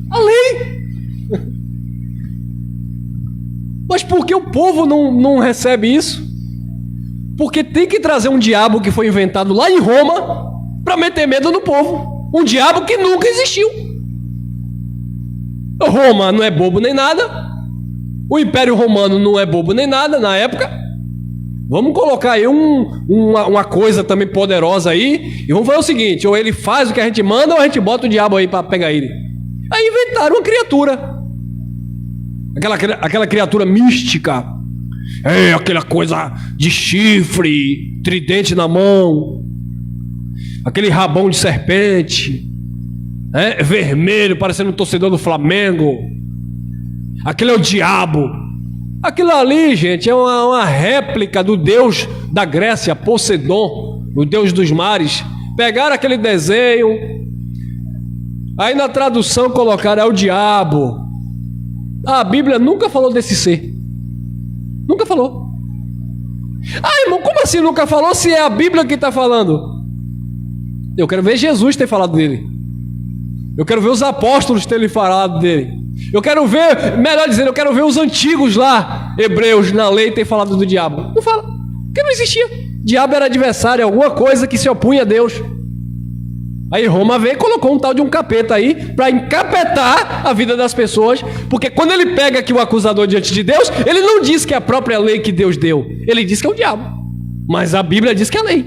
A lei. Mas por que o povo não recebe isso? Porque tem que trazer um diabo que foi inventado lá em Roma para meter medo no povo. Um diabo que nunca existiu. Roma não é bobo nem nada. O Império Romano não é bobo nem nada na época. Vamos colocar aí uma coisa também poderosa aí. E vamos fazer o seguinte: ou ele faz o que a gente manda, ou a gente bota o diabo aí para pegar ele. Aí inventaram uma criatura. Aquela criatura mística. Aquela coisa de chifre, tridente na mão, aquele rabão de serpente, vermelho, parecendo um torcedor do Flamengo. Aquele é o diabo. Aquilo ali, gente, é uma réplica do deus da Grécia, Poseidon, o deus dos mares. Pegaram aquele desenho, aí na tradução colocaram é o diabo. A Bíblia nunca falou desse ser. Nunca falou. Irmão, como assim nunca falou se é a Bíblia que está falando? Eu quero ver Jesus ter falado dele. Eu quero ver os apóstolos terem falado dele. Eu quero ver, melhor dizendo, eu quero ver os antigos lá, hebreus, na lei, terem falado do diabo. Não fala, porque não existia. Diabo era adversário, alguma coisa que se opunha a Deus. Aí Roma veio e colocou um tal de um capeta aí para encapetar a vida das pessoas, porque quando ele pega aqui o acusador diante de Deus, ele não diz que é a própria lei que Deus deu, ele diz que é o diabo, mas a Bíblia diz que é a lei.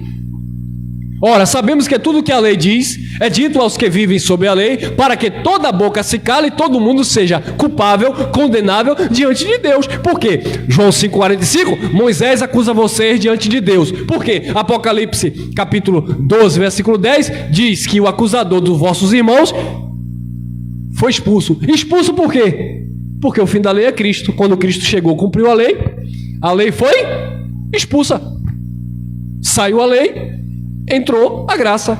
Ora, sabemos que tudo que a lei diz é dito aos que vivem sob a lei, para que toda boca se cale e todo mundo seja culpável, condenável diante de Deus. Por quê? João 5,45, Moisés acusa vocês diante de Deus. Por quê? Apocalipse capítulo 12, versículo 10, diz que o acusador dos vossos irmãos foi expulso. Expulso por quê? Porque o fim da lei é Cristo. Quando Cristo chegou, cumpriu a lei foi expulsa. Saiu a lei, entrou a graça.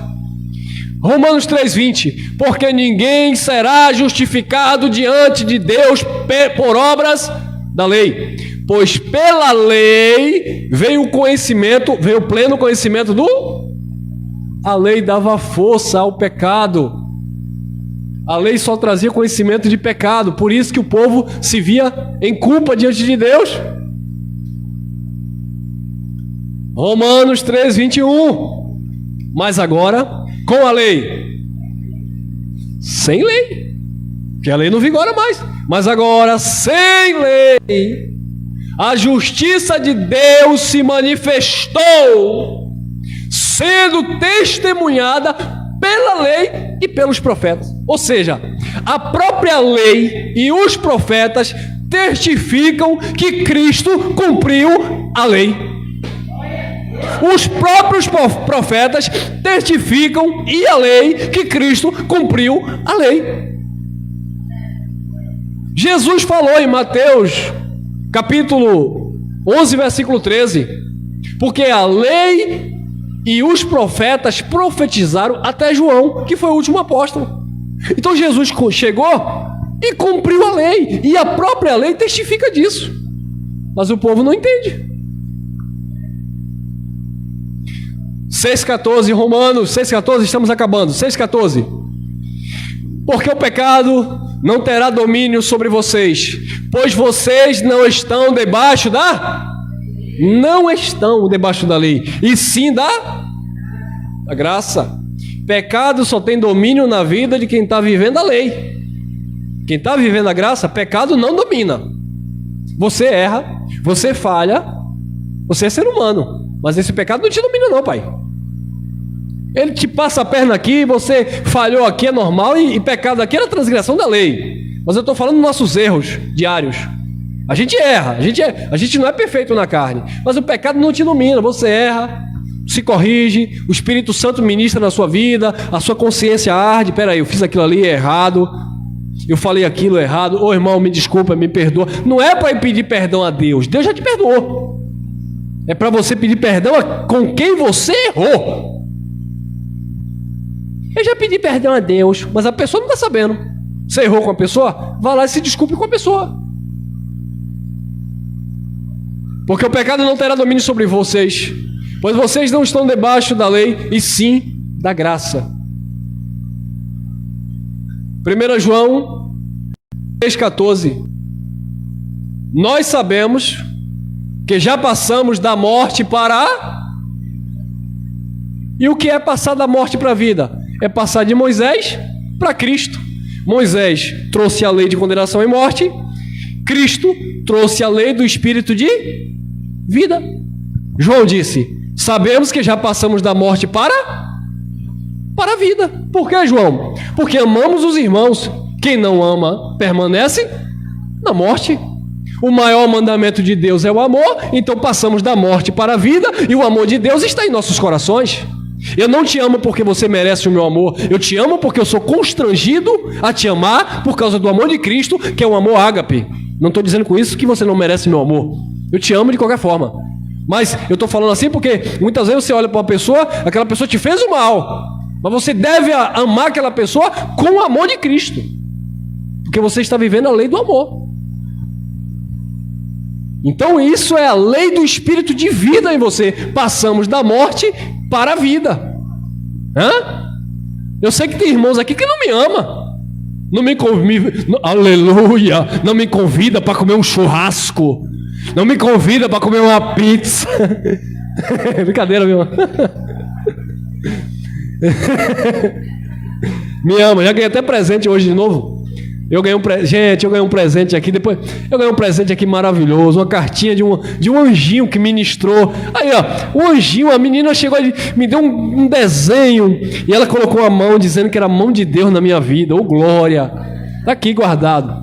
Romanos 3,20, porque ninguém será justificado diante de Deus por obras da lei, pois pela lei veio o conhecimento, veio o pleno conhecimento a lei dava força ao pecado. A lei só trazia conhecimento de pecado, por isso que o povo se via em culpa diante de Deus. Romanos 3,21, mas agora, com a lei, sem lei, porque a lei não vigora mais, mas agora, sem lei, a justiça de Deus se manifestou, sendo testemunhada pela lei e pelos profetas. Ou seja, a própria lei e os profetas testificam que Cristo cumpriu a lei. Os próprios profetas testificam e a lei que Cristo cumpriu a lei. Jesus falou em Mateus capítulo 11, versículo 13, porque a lei e os profetas profetizaram até João, que foi o último apóstolo. Então Jesus chegou e cumpriu a lei, e a própria lei testifica disso, mas o povo não entende. 6,14, Romanos 6,14, estamos acabando. 6,14, porque o pecado não terá domínio sobre vocês, pois vocês não estão debaixo da lei, e sim da graça. Pecado só tem domínio na vida de quem está vivendo a lei. Quem está vivendo a graça, pecado não domina. Você erra, você falha, você é ser humano, mas esse pecado não te domina não, pai. Ele te passa a perna aqui, você falhou aqui, é normal, e pecado aqui era transgressão da lei. Mas eu estou falando dos nossos erros diários. A gente erra, a gente não é perfeito na carne, mas o pecado não te domina. Você erra, se corrige, o Espírito Santo ministra na sua vida, a sua consciência arde. Peraí, eu fiz aquilo ali errado, eu falei aquilo errado, ô irmão, me desculpa, me perdoa. Não é para pedir perdão a Deus, Deus já te perdoou. É para você pedir perdão com quem você errou. Eu já pedi perdão a Deus, mas a pessoa não está sabendo. Você errou com a pessoa? Vá lá e se desculpe com a pessoa. Porque o pecado não terá domínio sobre vocês, pois vocês não estão debaixo da lei, e sim da graça. 1 João 3,14, nós sabemos que já passamos da morte para E o que é passar da morte para a vida? É passar de Moisés para Cristo. Moisés trouxe a lei de condenação e morte. Cristo trouxe a lei do espírito de vida. João disse: sabemos que já passamos da morte para a vida. Por que, João? Porque amamos os irmãos. Quem não ama permanece na morte. O maior mandamento de Deus é o amor, então passamos da morte para a vida, e o amor de Deus está em nossos corações. Eu não te amo porque você merece o meu amor, eu te amo porque eu sou constrangido a te amar por causa do amor de Cristo, que é o amor ágape. Não estou dizendo com isso que você não merece meu amor, eu te amo de qualquer forma, mas eu estou falando assim porque muitas vezes você olha para uma pessoa, aquela pessoa te fez o mal, mas você deve amar aquela pessoa com o amor de Cristo, porque você está vivendo a lei do amor. Então isso é a lei do espírito de vida em você. Passamos da morte para a vida. Eu sei que tem irmãos aqui que não me amam, não me convida, aleluia, não me convida para comer um churrasco, não me convida para comer uma pizza. Brincadeira, meu irmão. Me ama, já ganhei até presente hoje de novo. Eu ganhei um presente aqui, depois eu ganhei um presente aqui maravilhoso, uma cartinha de um anjinho que ministrou. Aí, ó, o anjinho, a menina chegou e me deu um desenho, e ela colocou a mão dizendo que era a mão de Deus na minha vida. Ô, glória! Está aqui guardado.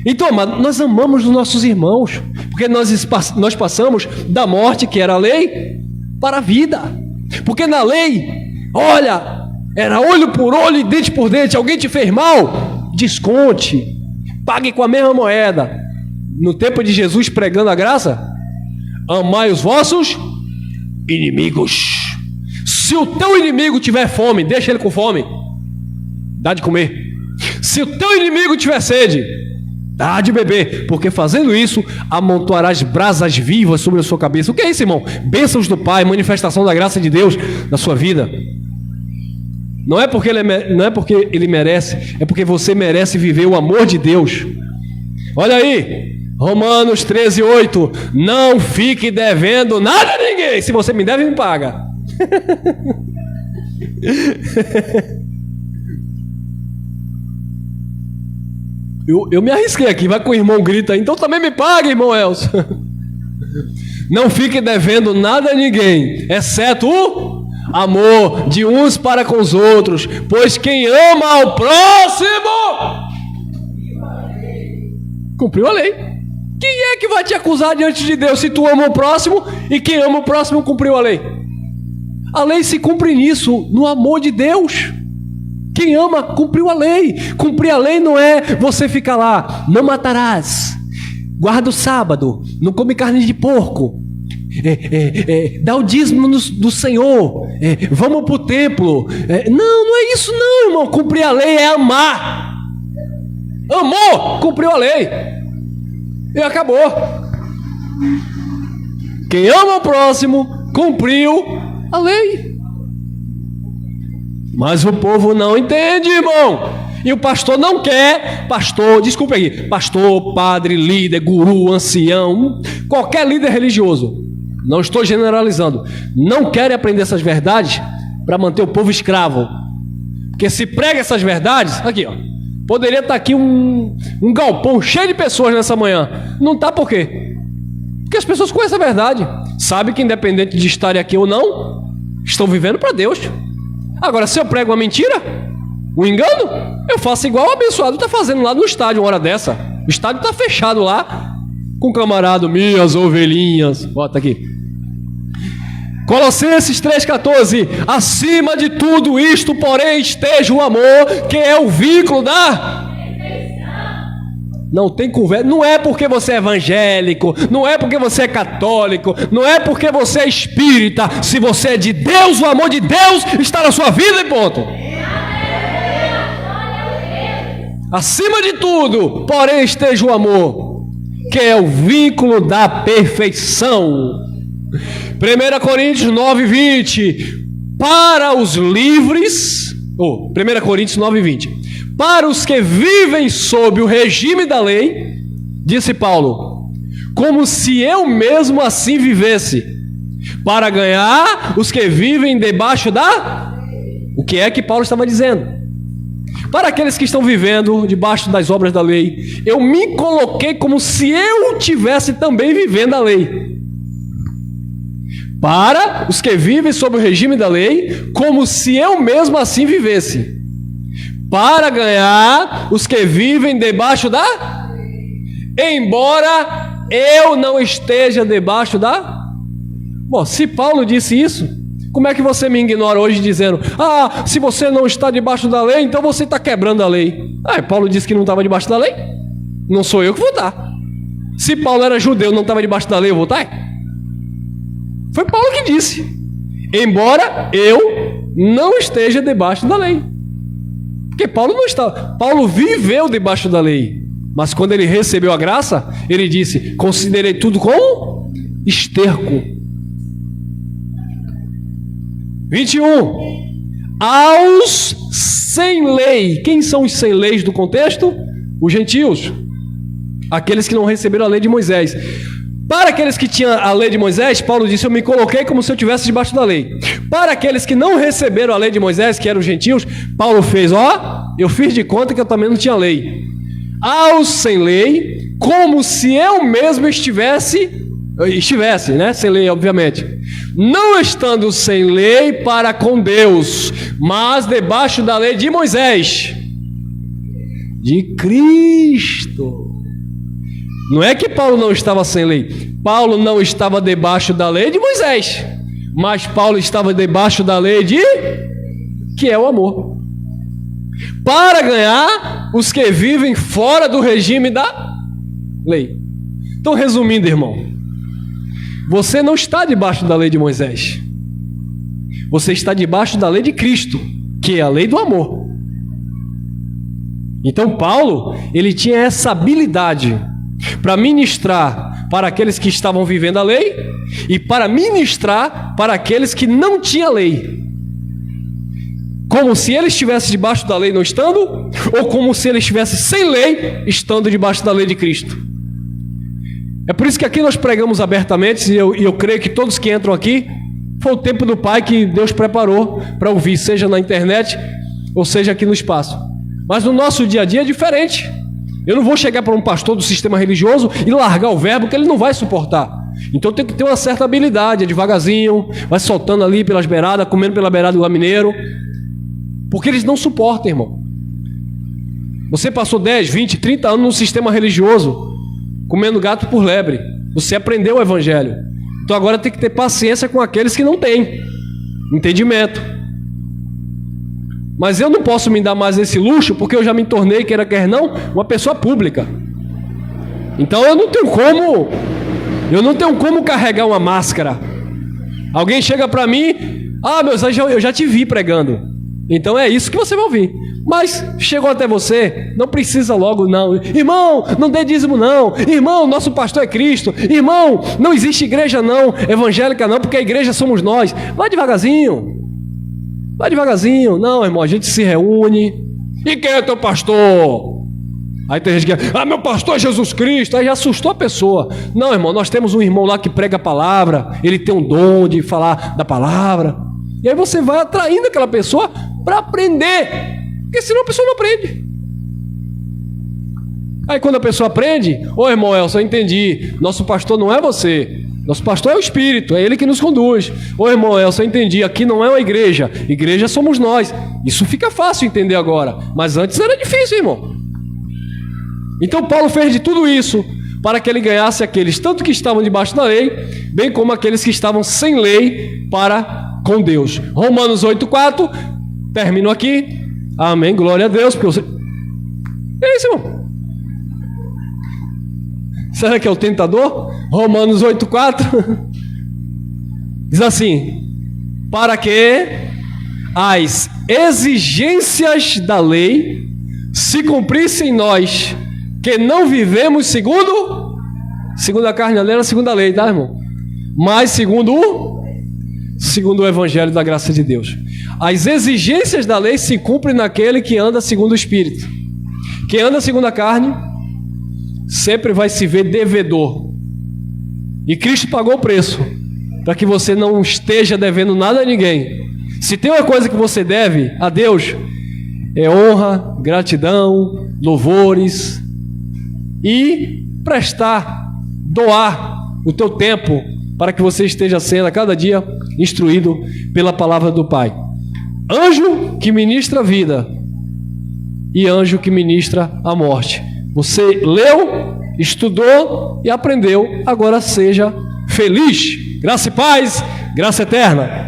Então, nós amamos os nossos irmãos, porque nós passamos da morte, que era a lei, para a vida. Porque na lei, olha, era olho por olho e dente por dente. Alguém te fez mal? Desconte, pague com a mesma moeda. No tempo de Jesus pregando a graça, amai os vossos inimigos. Se o teu inimigo tiver fome, deixa ele com fome, dá de comer. Se o teu inimigo tiver sede, dá de beber, porque fazendo isso amontoarás brasas vivas sobre a sua cabeça. O que é isso, irmão? Bênçãos do Pai, manifestação da graça de Deus na sua vida. Não é porque ele merece, é porque você merece viver o amor de Deus. Olha aí, Romanos 13:8. Não fique devendo nada a ninguém. Se você me deve, me paga. Eu me arrisquei aqui, vai com o irmão grita aí, então também me paga, irmão Elcio. Não fique devendo nada a ninguém, exceto o amor de uns para com os outros, pois quem ama ao próximo cumpriu a lei. Quem é que vai te acusar diante de Deus se tu ama o próximo e quem ama o próximo cumpriu a lei? A lei se cumpre nisso, no amor de Deus. Quem ama cumpriu a lei. Cumprir a lei não é você ficar lá, não matarás, guarda o sábado, não come carne de porco, dá o dízimo do Senhor, vamos para o templo. Não é isso não, irmão. Cumprir a lei é amar. Amor, cumpriu a lei e acabou. Quem ama o próximo cumpriu a lei. Mas o povo não entende, irmão. E o pastor não quer, desculpe aqui, pastor, padre, líder, guru, ancião, qualquer líder religioso, não estou generalizando, não querem aprender essas verdades para manter o povo escravo. Porque se prega essas verdades, aqui ó, poderia estar aqui um galpão cheio de pessoas nessa manhã. Não está por quê? Porque as pessoas conhecem a verdade, sabem que independente de estarem aqui ou não, estão vivendo para Deus. Agora, se eu prego uma mentira, um engano, eu faço igual o abençoado está fazendo lá no estádio uma hora dessa. O estádio está fechado lá, com o camarada, minhas ovelhinhas. Bota aqui. Colossenses 3,14. Acima de tudo isto, porém, esteja o amor, que é o vínculo da... Não tem conversa, não é porque você é evangélico, não é porque você é católico, não é porque você é espírita. Se você é de Deus, o amor de Deus está na sua vida e ponto. Acima de tudo, porém, esteja o amor, que é o vínculo da perfeição. 1 Coríntios 9:20. Para os livres, 1 Coríntios 9:20. Para os que vivem sob o regime da lei, disse Paulo, como se eu mesmo assim vivesse. para ganhar os que vivem debaixo da... O que é que Paulo estava dizendo? Para aqueles que estão vivendo debaixo das obras da lei, eu me coloquei como se eu tivesse também vivendo a lei. Para os que vivem sob o regime da lei, como se eu mesmo assim vivesse. Para ganhar os que vivem debaixo da... Embora eu não esteja debaixo da... Bom, se Paulo disse isso, como é que você me ignora hoje dizendo: ah, se você não está debaixo da lei, então você está quebrando a lei? Ah, Paulo disse que não estava debaixo da lei. Não sou eu que vou estar. Se Paulo era judeu e não estava debaixo da lei, eu vou estar? Foi Paulo que disse: embora eu não esteja debaixo da lei. Porque Paulo não estava. Paulo viveu debaixo da lei. Mas quando ele recebeu a graça, ele disse: considerei tudo como esterco. 21. Aos sem lei. Quem são os sem leis do contexto? Os gentios. Aqueles que não receberam a lei de Moisés. Para aqueles que tinham a lei de Moisés, Paulo disse: eu me coloquei como se eu estivesse debaixo da lei. Para aqueles que não receberam a lei de Moisés, que eram os gentios, Paulo fez: eu fiz de conta que eu também não tinha lei. Aos sem lei, como se eu mesmo estivesse, né? Sem lei, obviamente. Não estando sem lei para com Deus, mas debaixo da lei de Moisés, de Cristo. Não é que Paulo não estava sem lei. Paulo não estava debaixo da lei de Moisés, mas Paulo estava debaixo da lei de... que é o amor. Para ganhar os que vivem fora do regime da lei. Então, resumindo, irmão, você não está debaixo da lei de Moisés. Você está debaixo da lei de Cristo, que é a lei do amor. Então Paulo, ele tinha essa habilidade para ministrar para aqueles que estavam vivendo a lei e para ministrar para aqueles que não tinham lei. Como se ele estivesse debaixo da lei não estando, ou como se ele estivesse sem lei estando debaixo da lei de Cristo. É por isso que aqui nós pregamos abertamente, e eu creio que todos que entram aqui, foi o tempo do Pai que Deus preparou para ouvir, seja na internet, ou seja aqui no espaço. Mas no nosso dia a dia é diferente. Eu não vou chegar para um pastor do sistema religioso e largar o verbo que ele não vai suportar. Então tem que ter uma certa habilidade, é devagarzinho, vai soltando ali pelas beiradas, comendo pela beirada do lamineiro, porque eles não suportam, irmão. Você passou 10, 20, 30 anos num sistema religioso, comendo gato por lebre. Você aprendeu o evangelho. Então agora tem que ter paciência com aqueles que não têm entendimento. Mas eu não posso me dar mais esse luxo, porque eu já me tornei, quer não, uma pessoa pública. Então eu não tenho como carregar uma máscara. Alguém chega para mim: ah, meu Zé, eu já te vi pregando. Então é isso que você vai ouvir. Mas chegou até você, não precisa logo não. Irmão, não dê dízimo não. Irmão, nosso pastor é Cristo. Irmão, não existe igreja não, evangélica não, porque a igreja somos nós. Vai devagarzinho. Vai devagarzinho. Não, irmão, a gente se reúne. E quem é teu pastor? Aí tem gente que: ah, meu pastor é Jesus Cristo. Aí já assustou a pessoa. Não, irmão, nós temos um irmão lá que prega a palavra. Ele tem um dom de falar da palavra. E aí você vai atraindo aquela pessoa para aprender. Porque senão a pessoa não aprende. Aí quando a pessoa aprende: ô irmão Elson, eu entendi, nosso pastor não é você, nosso pastor é o Espírito, é ele que nos conduz. Ô irmão Elson, eu entendi, aqui não é uma igreja, igreja somos nós. Isso fica fácil entender agora, mas antes era difícil, irmão. Então Paulo fez de tudo isso para que ele ganhasse aqueles tanto que estavam debaixo da lei, bem como aqueles que estavam sem lei para com Deus. Romanos 8,4, termino aqui. Amém, glória a Deus. Porque é isso, irmão. Será que é o tentador? Romanos 8,4 diz assim: para que as exigências da lei se cumprissem em nós, que não vivemos segundo a carne, não era segundo a lei, tá, irmão? Mas segundo o evangelho da graça de Deus. As exigências da lei se cumprem naquele que anda segundo o Espírito. Quem anda segundo a carne sempre vai se ver devedor. E Cristo pagou o preço. para que você não esteja devendo nada a ninguém. Se tem uma coisa que você deve a Deus, é honra, gratidão, louvores e prestar, doar o teu tempo para que você esteja sendo a cada dia instruído pela palavra do Pai. Anjo que ministra a vida e anjo que ministra a morte. Você leu, estudou e aprendeu, agora seja feliz. Graça e paz, graça eterna.